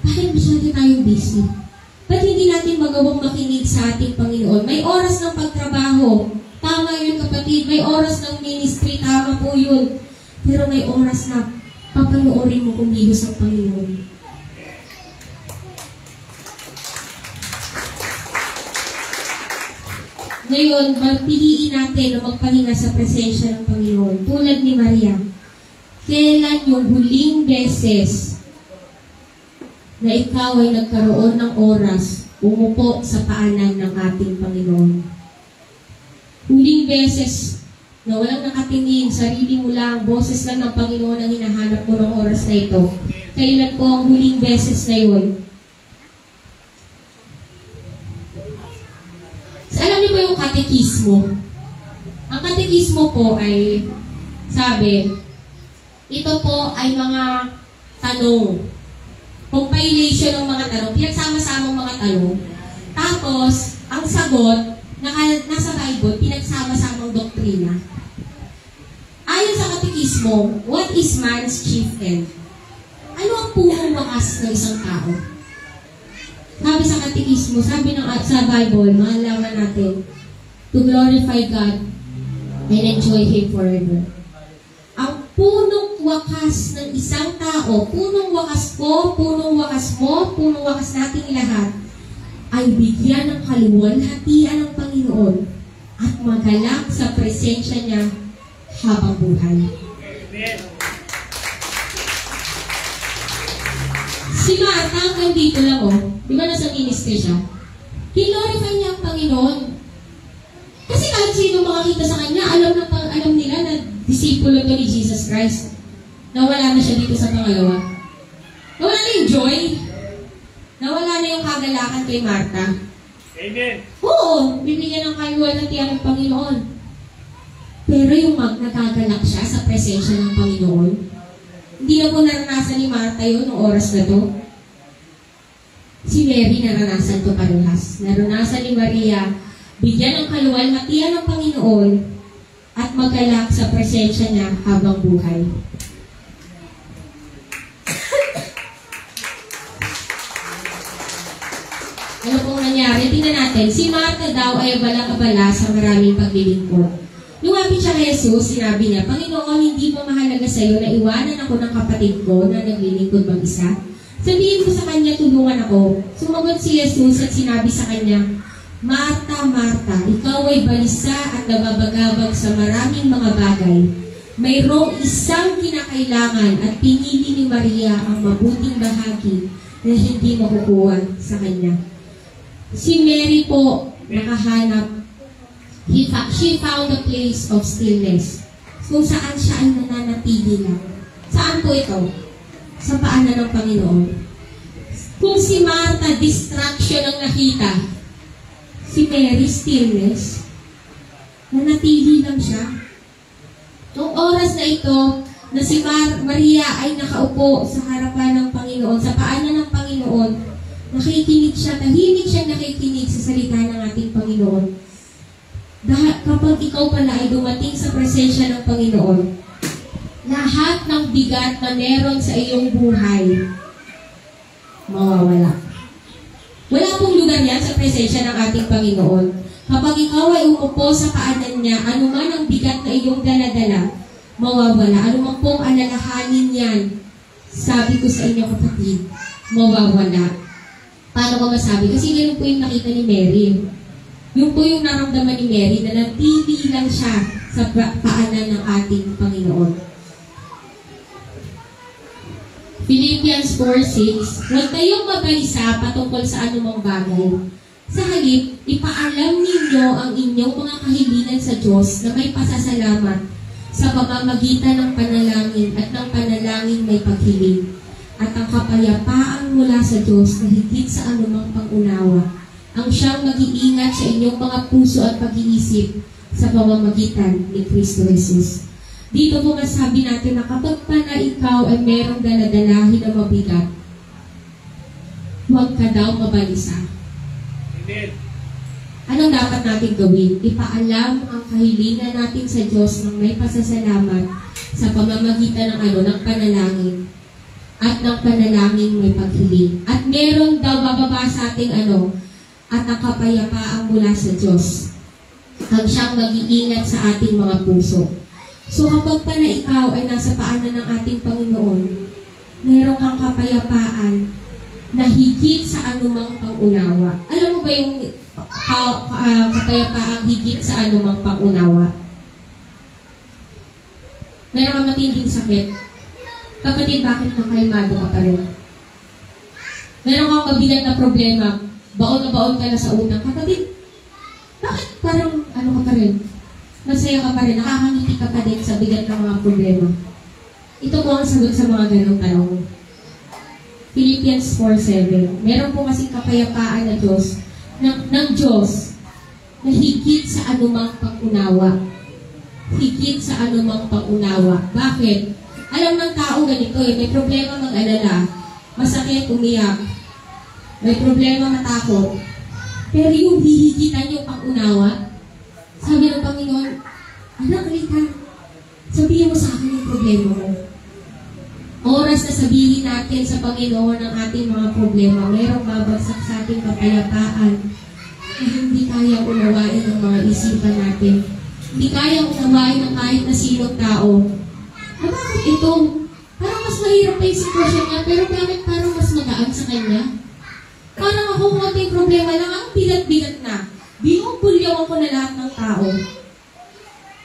Bakit masyado tayong busy? Ba't hindi natin magawang makinig sa ating Panginoon? May oras ng pagtrabaho. Tama yun kapatid. May oras ng ministry. Tama po yun. Pero may oras na papanoorin mo kumilos ang Panginoon. Ngayon, magpiliin natin na magpahinga sa presensya ng Panginoon. Tulad ni Maria, kailan yung huling beses na ikaw ay nagkaroon ng oras umupo sa paanan ng ating Panginoon? Huling beses na walang nakatingin, sarili mo lang, boses lang ng Panginoon ang hinahanap mo ng oras na ito. Kailan po ang huling beses na yun? Alam niyo ba yung katekismo? Ang katekismo po ay, sabi, ito po ay mga tanong. Compilation ng mga tanong, pinagsama-samang mga tanong. Tapos, ang sagot, nasa Bible, pinagsama-samang doktrina. Ayon sa katekismo, what is man's chief end? Ano ang punong wakas ng isang tao? Sabi sa katekismo, sabi sa Bible, maalaman natin, to glorify God and enjoy Him forever. Ang punong wakas ng isang tao, punong wakas ko, punong wakas mo, punong wakas nating lahat, ay bigyan ng kaluwalhatian ng Panginoon at magalak sa presensya niya habang buhay. Si Martha, hanggang dito lang, di ba nasa ministry siya? Glorify niya ang Panginoon. Kasi kahit sino makakita sa kanya, alam nila na disipulo to ni Jesus Christ. Nawala na siya dito sa pangalawa. Nawala na yung joy. Nawala na yung kagalakan kay Martha. Amen. Oo, bibigyan ng kaluwalhatian ng Panginoon. Pero yung nagagalak siya sa presensya ng Panginoon, hindi na po naranasan ni Martha yun noong oras na to. Si Mary naranasan to parehas. Naranasan ni Maria, bigyan ng kaluwalhatian ng Panginoon at magalak sa presensya niya habang buhay. Ano pong nangyari? Tingnan natin. Si Martha daw ay abalang-abala sa maraming paglilingkod. Lumapit siya kay Jesus, sinabi niya, Panginoon, hindi mo mahalaga sa iyo na iwanan ako ng kapatid ko na naglilingkod mag-isa? Sabihin ko sa kanya, tulungan ako. Sumagot si Jesus at sinabi sa kanya, Martha, Martha, ikaw ay balisa at nababagabag sa maraming mga bagay. Mayroong isang kinakailangan at pinili ni Maria ang mabuting bahagi na hindi makukuha sa kanya. Si Mary po, nakahanap. She found a place of stillness. Kung saan siya ay nananatili lang. Saan po ito? Sa paanan ng Panginoon. Kung si Martha, distraction ang nakita. Si Mary, stillness. Nanatili lang siya. Noong oras na ito, na si Maria ay nakaupo sa harapan ng Panginoon, sa paanan ng Panginoon, nakikinig siya, tahimik siya nakikinig sa salita ng ating Panginoon. Dahil kapag ikaw pala ay dumating sa presensya ng Panginoon, lahat ng bigat na meron sa iyong buhay, mawawala. Wala pong lugar yan sa presensya ng ating Panginoon. Kapag ikaw ay umupo sa paanan niya, anuman ang bigat na iyong daladala, mawawala. Anuman pong alalahanin yan, sabi ko sa inyo kapatid, mawawala. Paano ko masabi? Kasi ganun po yung nakita ni Mary. Yung po yung naramdaman ni Mary na natili lang siya sa paanan ng ating Panginoon. Philippians 4:6, huwag kayong mabalisa patungkol sa anumang bagay. Sa halip, ipaalam ninyo ang inyong mga kahilingan sa Diyos na may pasasalamat sa pamamagitan ng panalangin at ng panalangin may paghiling at ang kapayapaan mula sa Diyos na higit sa anumang pangunawa ang siyang mag-iingat sa inyong mga puso at pag-iisip sa pamamagitan ni Kristo Jesus. Dito po masabi natin na kapag pa na ikaw ay merong daladalahin na mabigat, huwag ka daw mabalisa. Amen. Anong dapat natin gawin? Ipaalam ang kahilingan natin sa Diyos ng may pasasalamat sa pamamagitan ng panalangin at ng panalangin may paghiling. At meron daw bababa sa ating at ang kapayapaang mula sa Diyos. Ang siyang mag-iingat sa ating mga puso. So kapag pa na ikaw ay nasa paanan ng ating Panginoon, meron kang kapayapaan na higit sa anumang pangunawa. Alam mo ba yung kapayapaang higit sa anumang pangunawa? Meron kang matinding sakit. Kapatid, bakit nakalimado ka pa rin? Meron kang mabigat na problema. Baon na baon ka na sa utang. Kapatid, bakit parang ka pa rin? Masaya ka pa rin, nakakangiti ka pa din sa bigat ng mga problema. Ito po ang sagot sa mga ganong tanong. Philippians 4:7. Meron po kasing kapayapaan na Diyos, ng Diyos, na higit sa anumang pangunawa. Higit sa anumang pangunawa. Bakit? Alam ng tao ganito may problema mag-alala, masakit, umiyak, may problema matakot. Pero yung hihigitan yung pangunawa, sabi ng Panginoon, anak, halika, sabihin mo sa akin yung problema mo. Oras na sabihin natin sa Panginoon ang ating mga problema, mayroong babagsak sa ating kapayapaan na hindi kaya unawain ng mga isipan natin. Hindi kaya unawain ng kahit na sinong tao. Bakit ito? Parang mas mahirap pa yung sitwasyon niya, pero bakit parang mas magaan sa kanya? Parang ako konting problema lang, ang bigat-bigat na. Binubulyaw ako na lahat ng tao.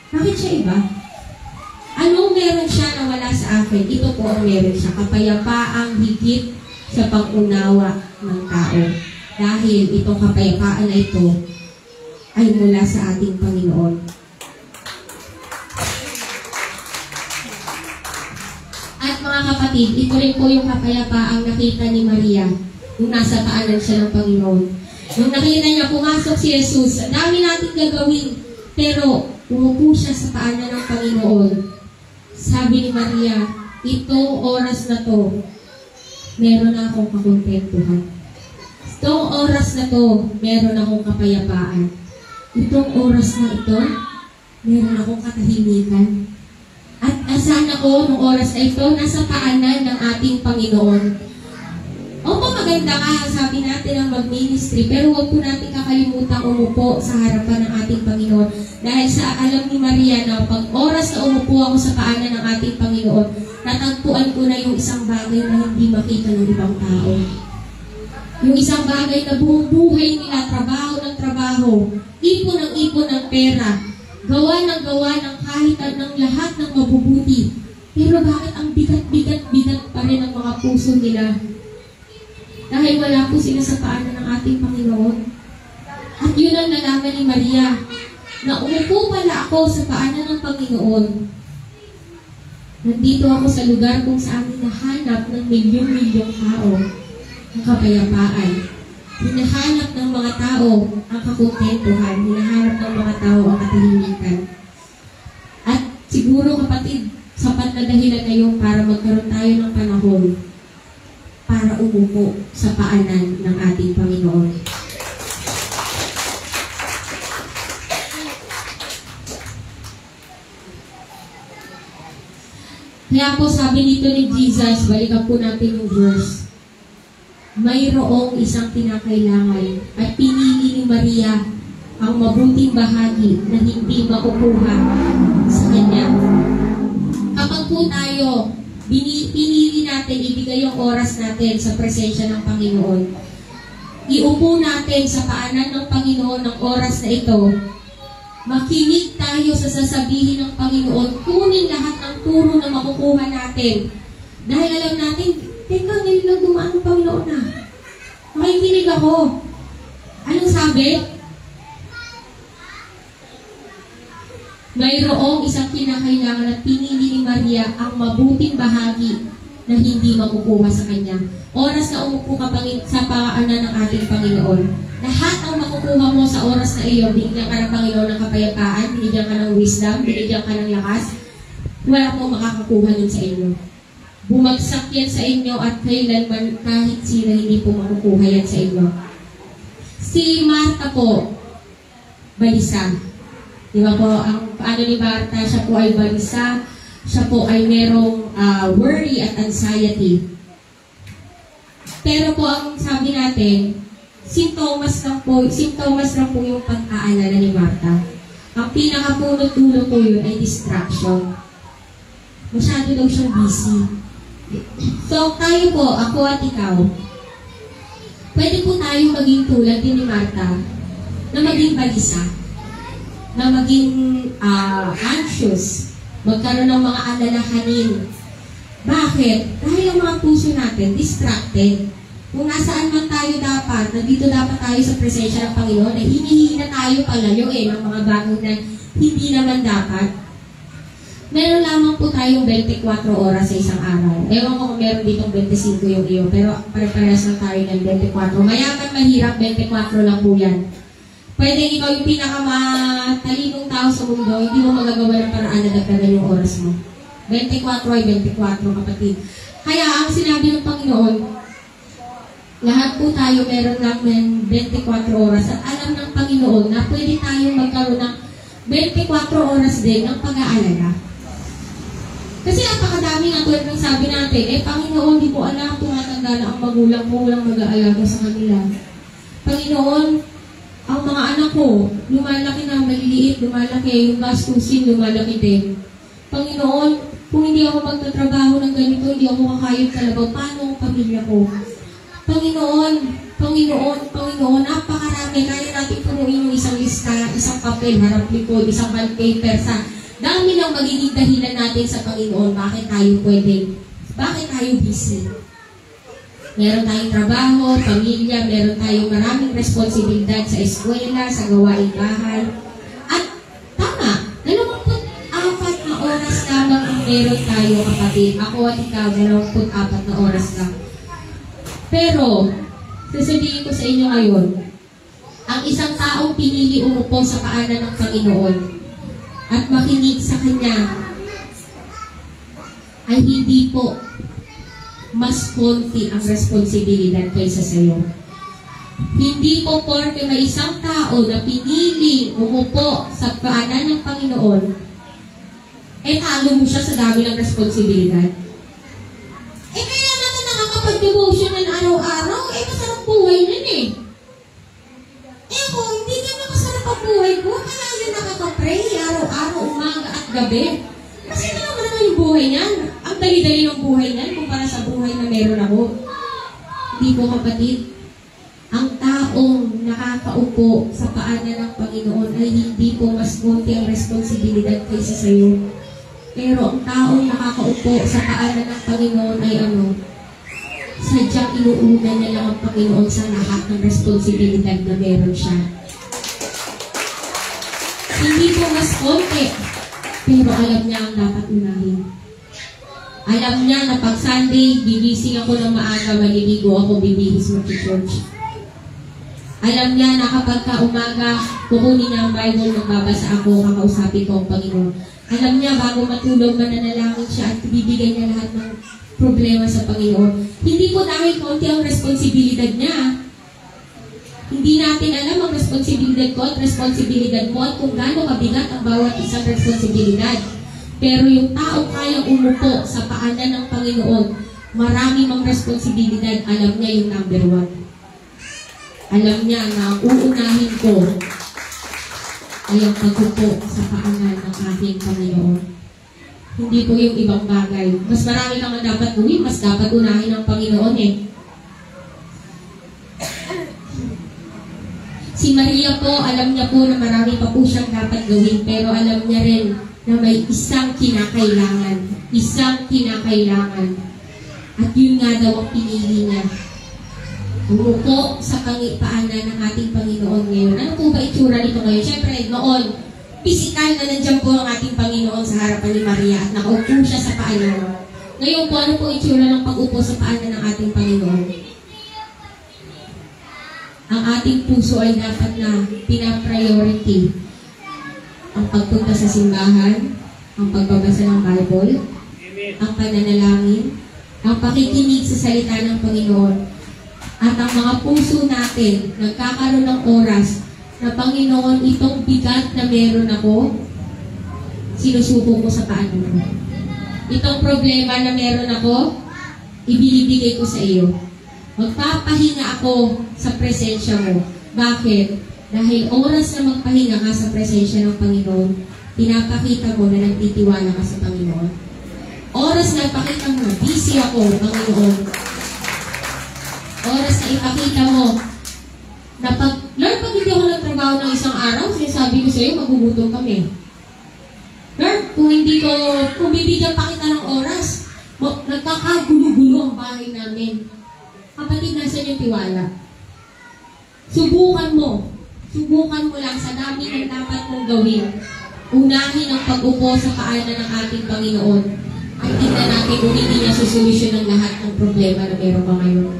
Bakit siya iba? Anong meron siya na wala sa akin? Ito po ang meron siya. Kapayapaang higit sa pag-unawa ng tao. Dahil itong kapayapaan na ito ay mula sa ating Panginoon. At mga kapatid, ito rin po yung kapayapaang nakita ni Maria nung nasa paanan siya ng Panginoon. Nung nakita niya pumasok si Jesus, dami natin gagawin, pero umupo siya sa paanan ng Panginoon. Sabi ni Maria, itong oras na to, meron na akong kakontentuhan. Itong oras na to, meron akong kapayapaan. Itong oras na ito, meron akong katahimikan. At asan ako nung oras na ito? Nasa paanan ng ating Panginoon. Opo, maganda nga, sabi natin ang mag-ministry, pero huwag po natin kakalimutan umupo sa harapan ng ating Panginoon. Dahil sa alam ni Maria na pag oras na umupo ako sa paanan ng ating Panginoon, natagpuan ko na yung isang bagay na hindi makita ng ibang tao. Yung isang bagay na buong buhay nila, trabaho ng trabaho, ipon ng pera, gawa ng kahit ng lahat ng mabubuti. Pero bakit ang bigat pa rin ang mga puso nila? Dahil wala po sila sa paanan ng ating Panginoon. At yun ang nalaman ni Maria, na umupo pala ako sa paanan ng Panginoon. Nandito ako sa lugar kung saan hinahanap ng milyong-milyong tao ang kapayapaan. Hinahanap ng mga tao ang kakontentuhan. Hinahanap ng mga tao ang katahimikan. At siguro kapatid, sapat na dahilan ngayon para magkaroon tayo ng panahon para umupo sa paanan ng ating Panginoon. Kaya po sabi nito ni Jesus, balikan po natin yung verse. Mayroong isang kinakailangan at pinili ni Maria ang mabuting bahagi na hindi makukuha sa Kanya. Kapag po tayo, pinili natin, ibigay yung oras natin sa presensya ng Panginoon. Iupo natin sa paanan ng Panginoon ng oras na ito. Makinig tayo sa sasabihin ng Panginoon. Kunin lahat ng turo na makukuha natin. Dahil alam natin, teka, ngayon lang dumaan ng Panginoon na. Makikinig ako. Anong sabi? Mayroong isang kinakailangan at pinili ni Maria ang mabuting bahagi na hindi makukuha sa Kanya. Oras na umupo ka sa paanan ng ating Panginoon. Lahat ang makukuha mo sa oras na iyo, binigyan ka ng Panginoon ng kapayapaan, binigyan ka ng wisdom, binigyan ka ng lakas, wala pong makakakuha nun sa inyo. Bumagsak yan sa inyo at kailanman kahit sila hindi po makukuha yan sa inyo. Si Marta po, balisa. Di ba po, ang paano ni Marta, siya po ay balisa, siya po ay merong worry at anxiety. Pero po, ang sabi natin, sintomas lang po yung pag-aalala ni Marta. Ang pinakapunot-dulo po yun ay distraction. Masyado daw siyang busy. So, tayo po, ako at ikaw, pwede po tayo maging tulad din ni Marta na maging balisa, na maging anxious, magkaroon ng mga alalahanin. Bakit? Dahil ang mga puso natin, distracted. Kung nasaan man tayo dapat, nandito dapat tayo sa presensya ng Panginoon, na hinihina tayo palayo ng mga bagay na hindi naman dapat. Meron lamang po tayong 24 oras sa isang araw. Ewan ko kung meron ditong 25 yung iyo, pero pare-parehas lang tayo ng 24. Mayaman, mahirap, 24 lang po yan. Pwede ikaw yung pinakamatalinong tao sa mundo, hindi mo magagawa ng paraan na dagdagan yung oras mo. 24 ay 24, kapatid. Kaya ang sinabi ng Panginoon, lahat po tayo meron lang ng 24 oras at alam ng Panginoon na pwede tayong magkaroon ng 24 oras din ng pag-aalala. Kasi napakadami nga tulad ng sabi natin, Panginoon, di po alam, tumatanda na ang magulang mo, walang mag-aalaga sa kanila. Panginoon, ang mga anak ko, lumalaki na, maliliit, lumalaki, yung gastusin, lumalaki din. Panginoon, kung hindi ako magtatrabaho ng ganito, hindi ako makakayod talaga, paano ang pamilya ko? Panginoon, napakarami. Kaya natin punuin yung isang lista, isang papel, harap likod, isang bond paper sa dami lang magiging dahilan natin sa Panginoon. Bakit tayo busy? Meron tayong trabaho, pamilya, meron tayong maraming responsibilidad sa eskwela, sa gawaing bahay. At tama, 24 na oras lamang ang meron tayo, kapatid. Ako at ikaw, 24 na oras lang. Pero, sasabihin ko sa inyo ngayon, ang isang taong pinili umupo sa paanan ng Panginoon at makinig sa Kanya ay hindi po mas konti ang responsibilidad kaysa sa iyo. Hindi po porke may isang tao na pinili umupo sa paanan ng Panginoon, talo mo siya sa dami ng responsibilidad. Kaya naman nakakapag-devotion ng araw-araw, masarap buhay nun eh. Ako, hindi naman masarap ang buhay ko, kaya yun nakaka-pray araw-araw, umaga at gabi. Kasi naman yung buhay niyan. Ang dali-dali ng buhay niyan kumpara sa buhay na meron ako. Hindi po, kapatid. Ang taong nakakaupo sa paanan ng Panginoon ay hindi po mas konti ang responsibilidad kaysa sa iyo. Pero ang taong nakakaupo sa paanan ng Panginoon ay sadyang inuuna niya lang ang Panginoon sa lahat ng responsibilidad na meron siya. Hindi po mas konti. Pero alam niya ang dapat unahin. Alam niya na pag Sunday, gigising ako ng maaga, maliligo ako, bibihis mag-church. Alam niya na kapag umaga, kukunin niya ang Bible, magbabasa ako, kakausapin ko ang Panginoon. Alam niya, bago matulog, mananalangin siya at bibigyan niya lahat ng problema sa Panginoon. Hindi po dahil konti ang responsibilidad niya. Hindi natin alam ang responsibilidad ko at responsibilidad mo at kung gaano kabigat ang bawat isang responsibilidad. Pero yung tao kayang umupo sa paanan ng Panginoon, marami mang responsibilidad, alam niya yung number 1. Alam niya na ang uunahin ko ay ang pag-upo sa paanan ng aking Panginoon. Hindi po yung ibang bagay. Mas marami kang dapat gawin, mas dapat unahin ng Panginoon eh. Si Maria po, alam niya po na marami pa po siyang dapat gawin, pero alam niya rin na may isang kinakailangan. Isang kinakailangan. At yun nga daw ang pinili niya. Umupo sa paanan ng ating Panginoon ngayon. Ano po ba itsura nito ngayon? Siyempre, noon, pisikal na nandiyan po ang ating Panginoon sa harapan ni Maria at nakaupo siya sa paanan. Ngayon po, ano po itsura ng pag-upo sa paanan ng ating Panginoon? Ang ating puso ay dapat na pinapriority ang pagpunta sa simbahan, ang pagbabasa ng Bible, ang pananalangin, ang pakikinig sa salita ng Panginoon, at ang mga puso natin nagkakaroon ng oras na Panginoon, itong bigat na meron ako, sinusuko ko sa paanan mo. Itong problema na meron ako, ibibigay ko sa iyo. Magpapahinga ako sa presensya mo. Bakit? Dahil oras na magpahinga ka sa presensya ng Panginoon, pinapakita mo na nagtitiwala ka sa Panginoon. Oras na ipakita mo, busy ako, Panginoon. Oras na ipakita mo, na Lord, pag hindi ako nagtrabaho ng isang araw, sinasabi ko sa iyo, magugutom kami. Lord, kung bibigyan pa kita ng oras, nagkakagulo-gulo ang bahay namin. Kapatid, nasan yung tiwala? Subukan mo lang sa dami ng dapat mong gawin. Unahin ang pag-upo sa paanan ng ating Panginoon. At tingnan natin kung hindi niya susolusyon ang lahat ng problema na meron ka ngayon.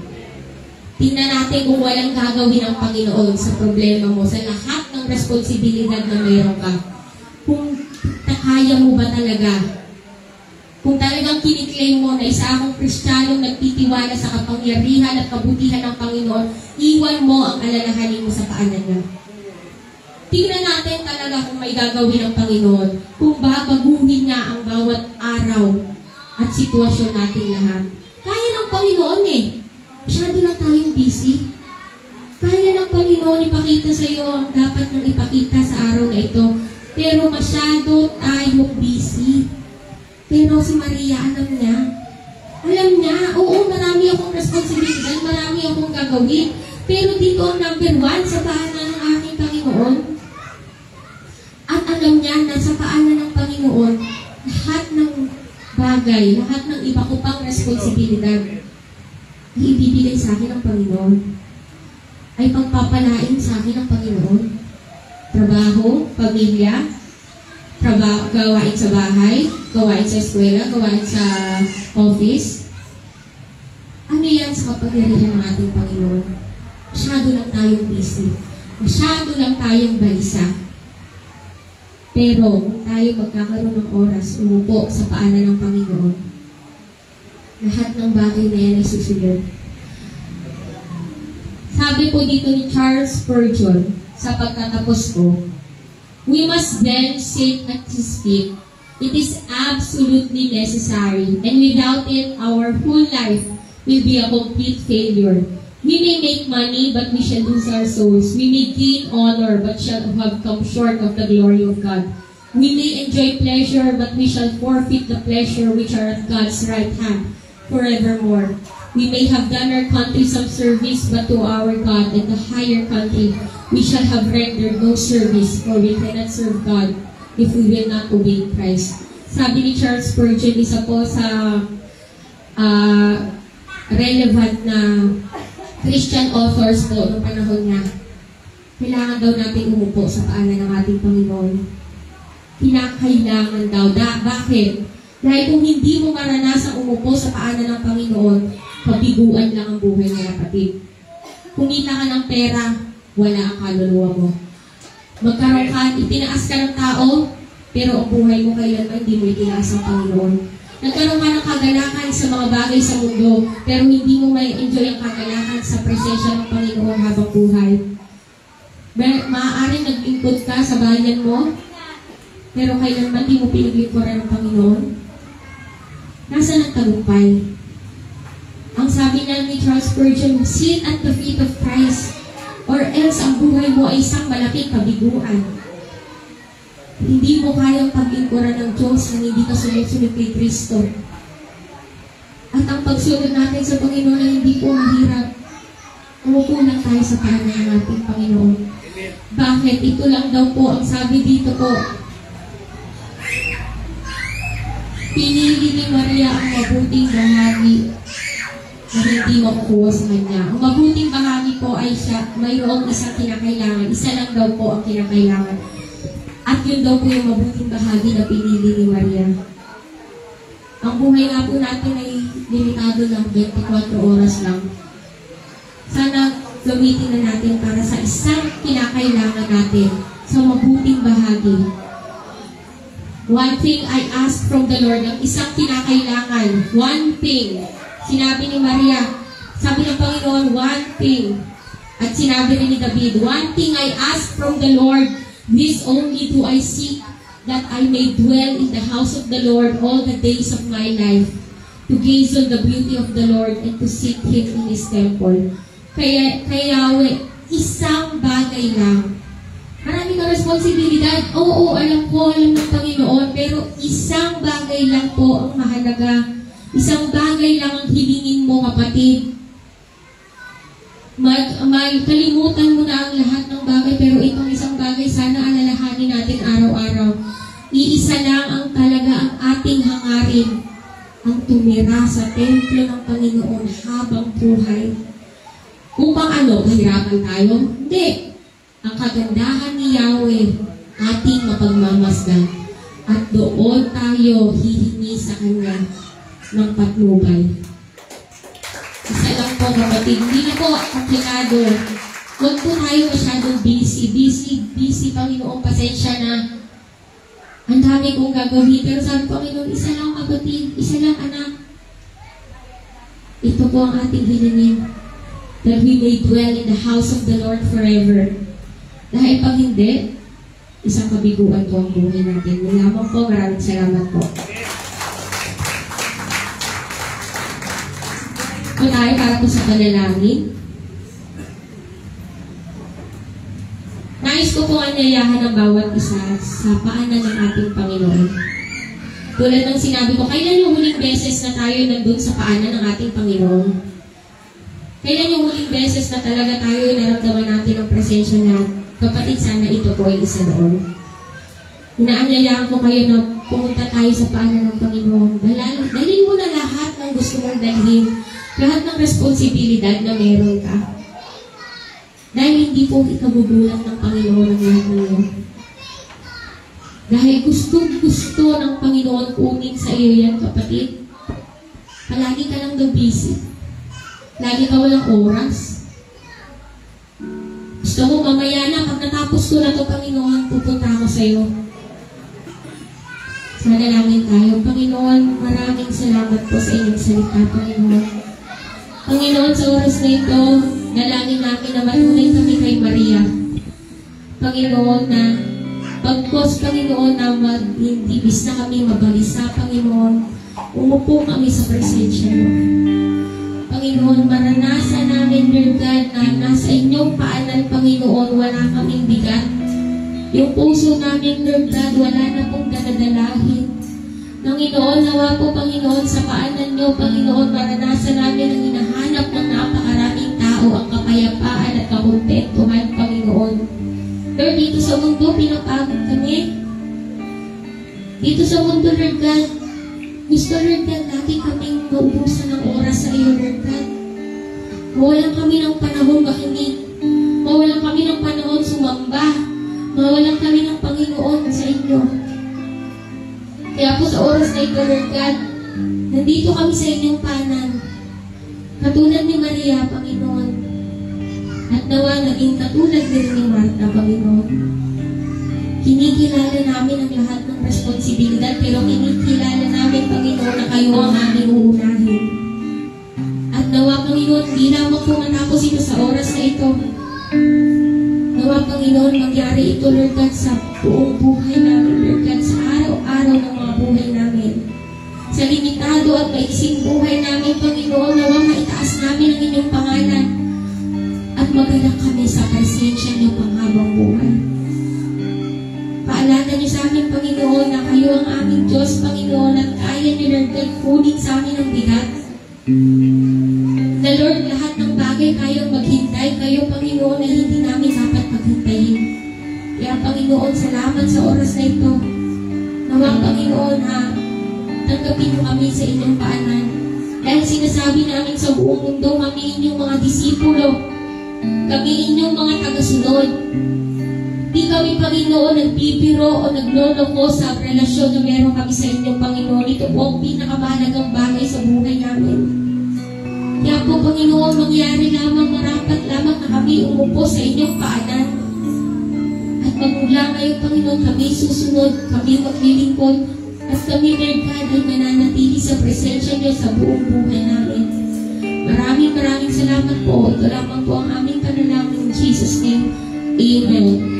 Tingnan natin kung walang gagawin ang Panginoon sa problema mo, sa lahat ng responsibilidad na meron ka. Kung kaya mo ba talaga? Kung talagang kiniklaim mo na isa akong Kristiyanong nagtitiwala sa kapangyarihan at kabutihan ng Panginoon, iwan mo ang alalahanin mo sa paanan niya. Tingnan natin talaga kung may gagawin ang Panginoon, kung babaguhin niya ang bawat araw at sitwasyon natin lahat. Kaya ng Panginoon eh. Masyado lang tayong busy. Kaya ng Panginoon ipakita sa iyo ang dapat nang ipakita sa araw na ito. Pero masyado tayong busy. Pero si Maria, alam niya, oo, marami akong responsibilidad, marami akong gagawin. Pero dito ang number 1 sa paanan ng aking Panginoon. At alam niya na sa paanan ng Panginoon, lahat ng bagay, lahat ng iba ko pang responsibilidad ay ibibigay sa akin ng Panginoon. Ay pagpapalain sa akin ng Panginoon. Trabaho, pamilya, gawain sa bahay, gawain sa eskwela, gawain sa office. Ano yan sa kapangyarihan ng ating Panginoon? Masyado lang tayong busy. Masyado lang tayong balisa. Pero kung tayo magkakaroon ng oras, umupo sa paanan ng Panginoon, lahat ng bagay na yan ay susunod. Sabi po dito ni Charles Spurgeon, sa pagtatapos ko, we must then sit at His feet. It is absolutely necessary, and without it, our whole life will be a complete failure. We may make money, but we shall lose our souls. We may gain honor, but shall have come short of the glory of God. We may enjoy pleasure, but we shall forfeit the pleasure which are at God's right hand forevermore. We may have done our country some service, but to our God and the higher country we shall have rendered no service, for we cannot serve God if we will not obey Christ. Sabi ni Charles Spurgeon, isa po sa relevant na Christian authors po noong panahon niya. Kailangan daw natin umupo sa paanan ng ating Panginoon. Kinakailangan daw. Bakit? Dahil kung hindi mo maranasang umupo sa paanan ng Panginoon, pabiguan lang ang buhay ng kapatid. Kumita ka ng pera, wala ang kaluluwa mo. Magkaroon ka, itinaas ka ng tao, pero ang buhay mo kailanman hindi mo itinaas ang Panginoon. Nagkaroon ka ng kagalakan sa mga bagay sa mundo, pero hindi mo may enjoy ang kagalakan sa presensya ng Panginoon habang buhay. Maaaring naglingkod ka sa bayan mo, pero kailanman hindi mo pinaglingkuran ng Panginoon. Nasaan ang tagumpay? Ang sabi nga ni Charles Spurgeon, sit at the feet of Christ, or else ang buhay mo ay isang malaking kabiguan. Hindi mo kayang paglingkuran ng Diyos na hindi ka sunod-sunod kay Kristo. At ang pagsunod natin sa Panginoon ay hindi po mahirap. Umupo lang tayo sa paanan ng ating Panginoon. Bakit? Ito lang daw po ang sabi dito po. Pinili ni Maria ang mabuting bahagi na hindi makukuha sa kanya. Ang mabuting bahagi po ay siya, mayroong isang kinakailangan. Isa lang daw po ang kinakailangan. At yun daw po yung mabuting bahagi na pinili ni Maria. Ang buhay nga po natin ay limitado ng 24 oras lang. Sana gamitin na natin para sa isang kinakailangan natin, sa mabuting bahagi. One thing I ask from the Lord, ang isang kinakailangan, one thing. Sinabi ni Maria, sabi ng Panginoon, one thing. At sinabi rin ni David, one thing I ask from the Lord, this only do I seek, that I may dwell in the house of the Lord all the days of my life, to gaze on the beauty of the Lord and to seek Him in His temple. Kaya isang bagay lang. Marami kang responsibilidad. Oo, alam ng Panginoon, pero isang bagay lang po ang mahalaga. Isang bagay lang ang hilingin mo, kapatid. Kalimutan mo na ang lahat ng bagay, pero itong isang bagay, sana alalahanin natin araw-araw. Iisa lang ang talaga ang ating hangarin, ang tumira sa templo ng Panginoon habang buhay. Upang kahirapan tayo? Hindi. Ang kagandahan ni Yahweh, ating mapagmamasdan. At doon tayo hihingi sa Kanya ng patnubay. Isa lang po, kapatid. Hindi na po komplikado. Huwag po tayo masyadong busy. Busy, Panginoon, pasensya na. Ang dami kong gagawin. Pero sabi Panginoon, isa lang kapatid, isa lang anak. Ito po ang ating hilingin. That we may dwell in the house of the Lord forever. Dahil pag hindi, isang kabiguan po ang buhay natin. Yun lamang po, maraming salamat po. Ito tayo para po sa panalangin. Nais ko po anyayahan ng bawat isa sa paanan ng ating Panginoon. Tulad ng sinabi ko, kailan yung huling beses na tayo nandun sa paanan ng ating Panginoon? Kailan yung huling beses na talaga tayo naramdaman natin ang presensya niya? Kapatid, sana ito po ay isa doon. Inaanyayahan ko kayo na pumunta tayo sa paanan ng Panginoon. Dalhin mo na lahat ng gusto mong dalhin. lahat ng responsibilidad na meron ka. Dahil hindi po ikagugulang ng Panginoon ang lahat ng iyo. Dahil gusto ng Panginoon kunin sa iyo yan, kapatid. Palagi ka lang daw busy. Lagi ka walang oras. Gusto mo mamaya na, pag natapos ko na ito, Panginoon, pupunta ako sa iyo. Manalangin tayo. Panginoon, maraming salamat po sa inyong salita, Panginoon. Panginoon, sa oras na ito, dalangin namin na matunay kami kay Maria. Panginoon, na pagkos, Panginoon, na magintibis na kami mabalisa, Panginoon, umupo kami sa presensya mo. Panginoon, maranasan namin, Lord God, na nasa inyong paanan, Panginoon, wala kaming bigat. Yung puso namin, Lord God, wala na pong dadalahin. Panginoon, nawa po, Panginoon, sa paanan nyo, Panginoon, maranasan namin ang hinahanap ng napakaraming tao, ang kapayapaan at kakontentuhan, Panginoon. Lord, dito sa mundo, pinapagod kami. Dito sa mundo, Lord God, gusto, Lord God, natin kaming maubusan ng oras sa iyo, Lord God. Mawalan kami ng panahon makinig. Mawalan kami ng panahon sumamba. Mawalan kami ng Panginoon sa inyo. Kaya po sa oras na ito, Lord God, nandito kami sa inyong panan. Katulad ni Maria, Panginoon. At nawa naging katulad din ni Martha, Panginoon. Kinikilala namin ang lahat ng responsibilidad, pero kinikilala namin, Panginoon, na kayo ang aming uunahin. At nawa, Panginoon, hindi lamang po matapos ito sa oras na ito. Nawa, Panginoon, mangyari ito, Lord God, sa buong buhay namin, Lord God, sa araw-araw ng mga buhay namin. Sa limitado at maiksing buhay namin, Panginoon, nawa maitaas namin ang inyong pangalan at magalang kami sa presensya niyo panghabang buhay. Paalala niyo sa amin, Panginoon, na kayo ang aming Diyos, Panginoon, at kaya niyo, Lord God, kunin sa amin ang bigat. Na, Lord, lahat ng bagay kayong maghintay, kayo, Panginoon, na hindi namin dapat maghintayin. Kaya, Panginoon, salamat sa oras na ito. Nawa, Panginoon, tanggapin mo kami sa inyong paanan. Dahil sinasabi namin sa buong mundo, kami inyong mga disipulo, kami inyong mga tagasunod. Di kami, Panginoon, nagbibiro o nagloloko sa relasyon na meron kami sa inyong Panginoon. Ito po ang pinakamahalagang bagay sa buhay namin. Kaya po, Panginoon, mangyari lamang, marapat lamang na kami umupo sa inyong paanan. At magmula ngayon, Panginoon, kami susunod, kami maglilingkod, at kami, Lord God, ay mananatili sa presensya niyo sa buong buhay namin. Maraming salamat po. Ito lamang po ang aming panalangin in Jesus' name. Amen.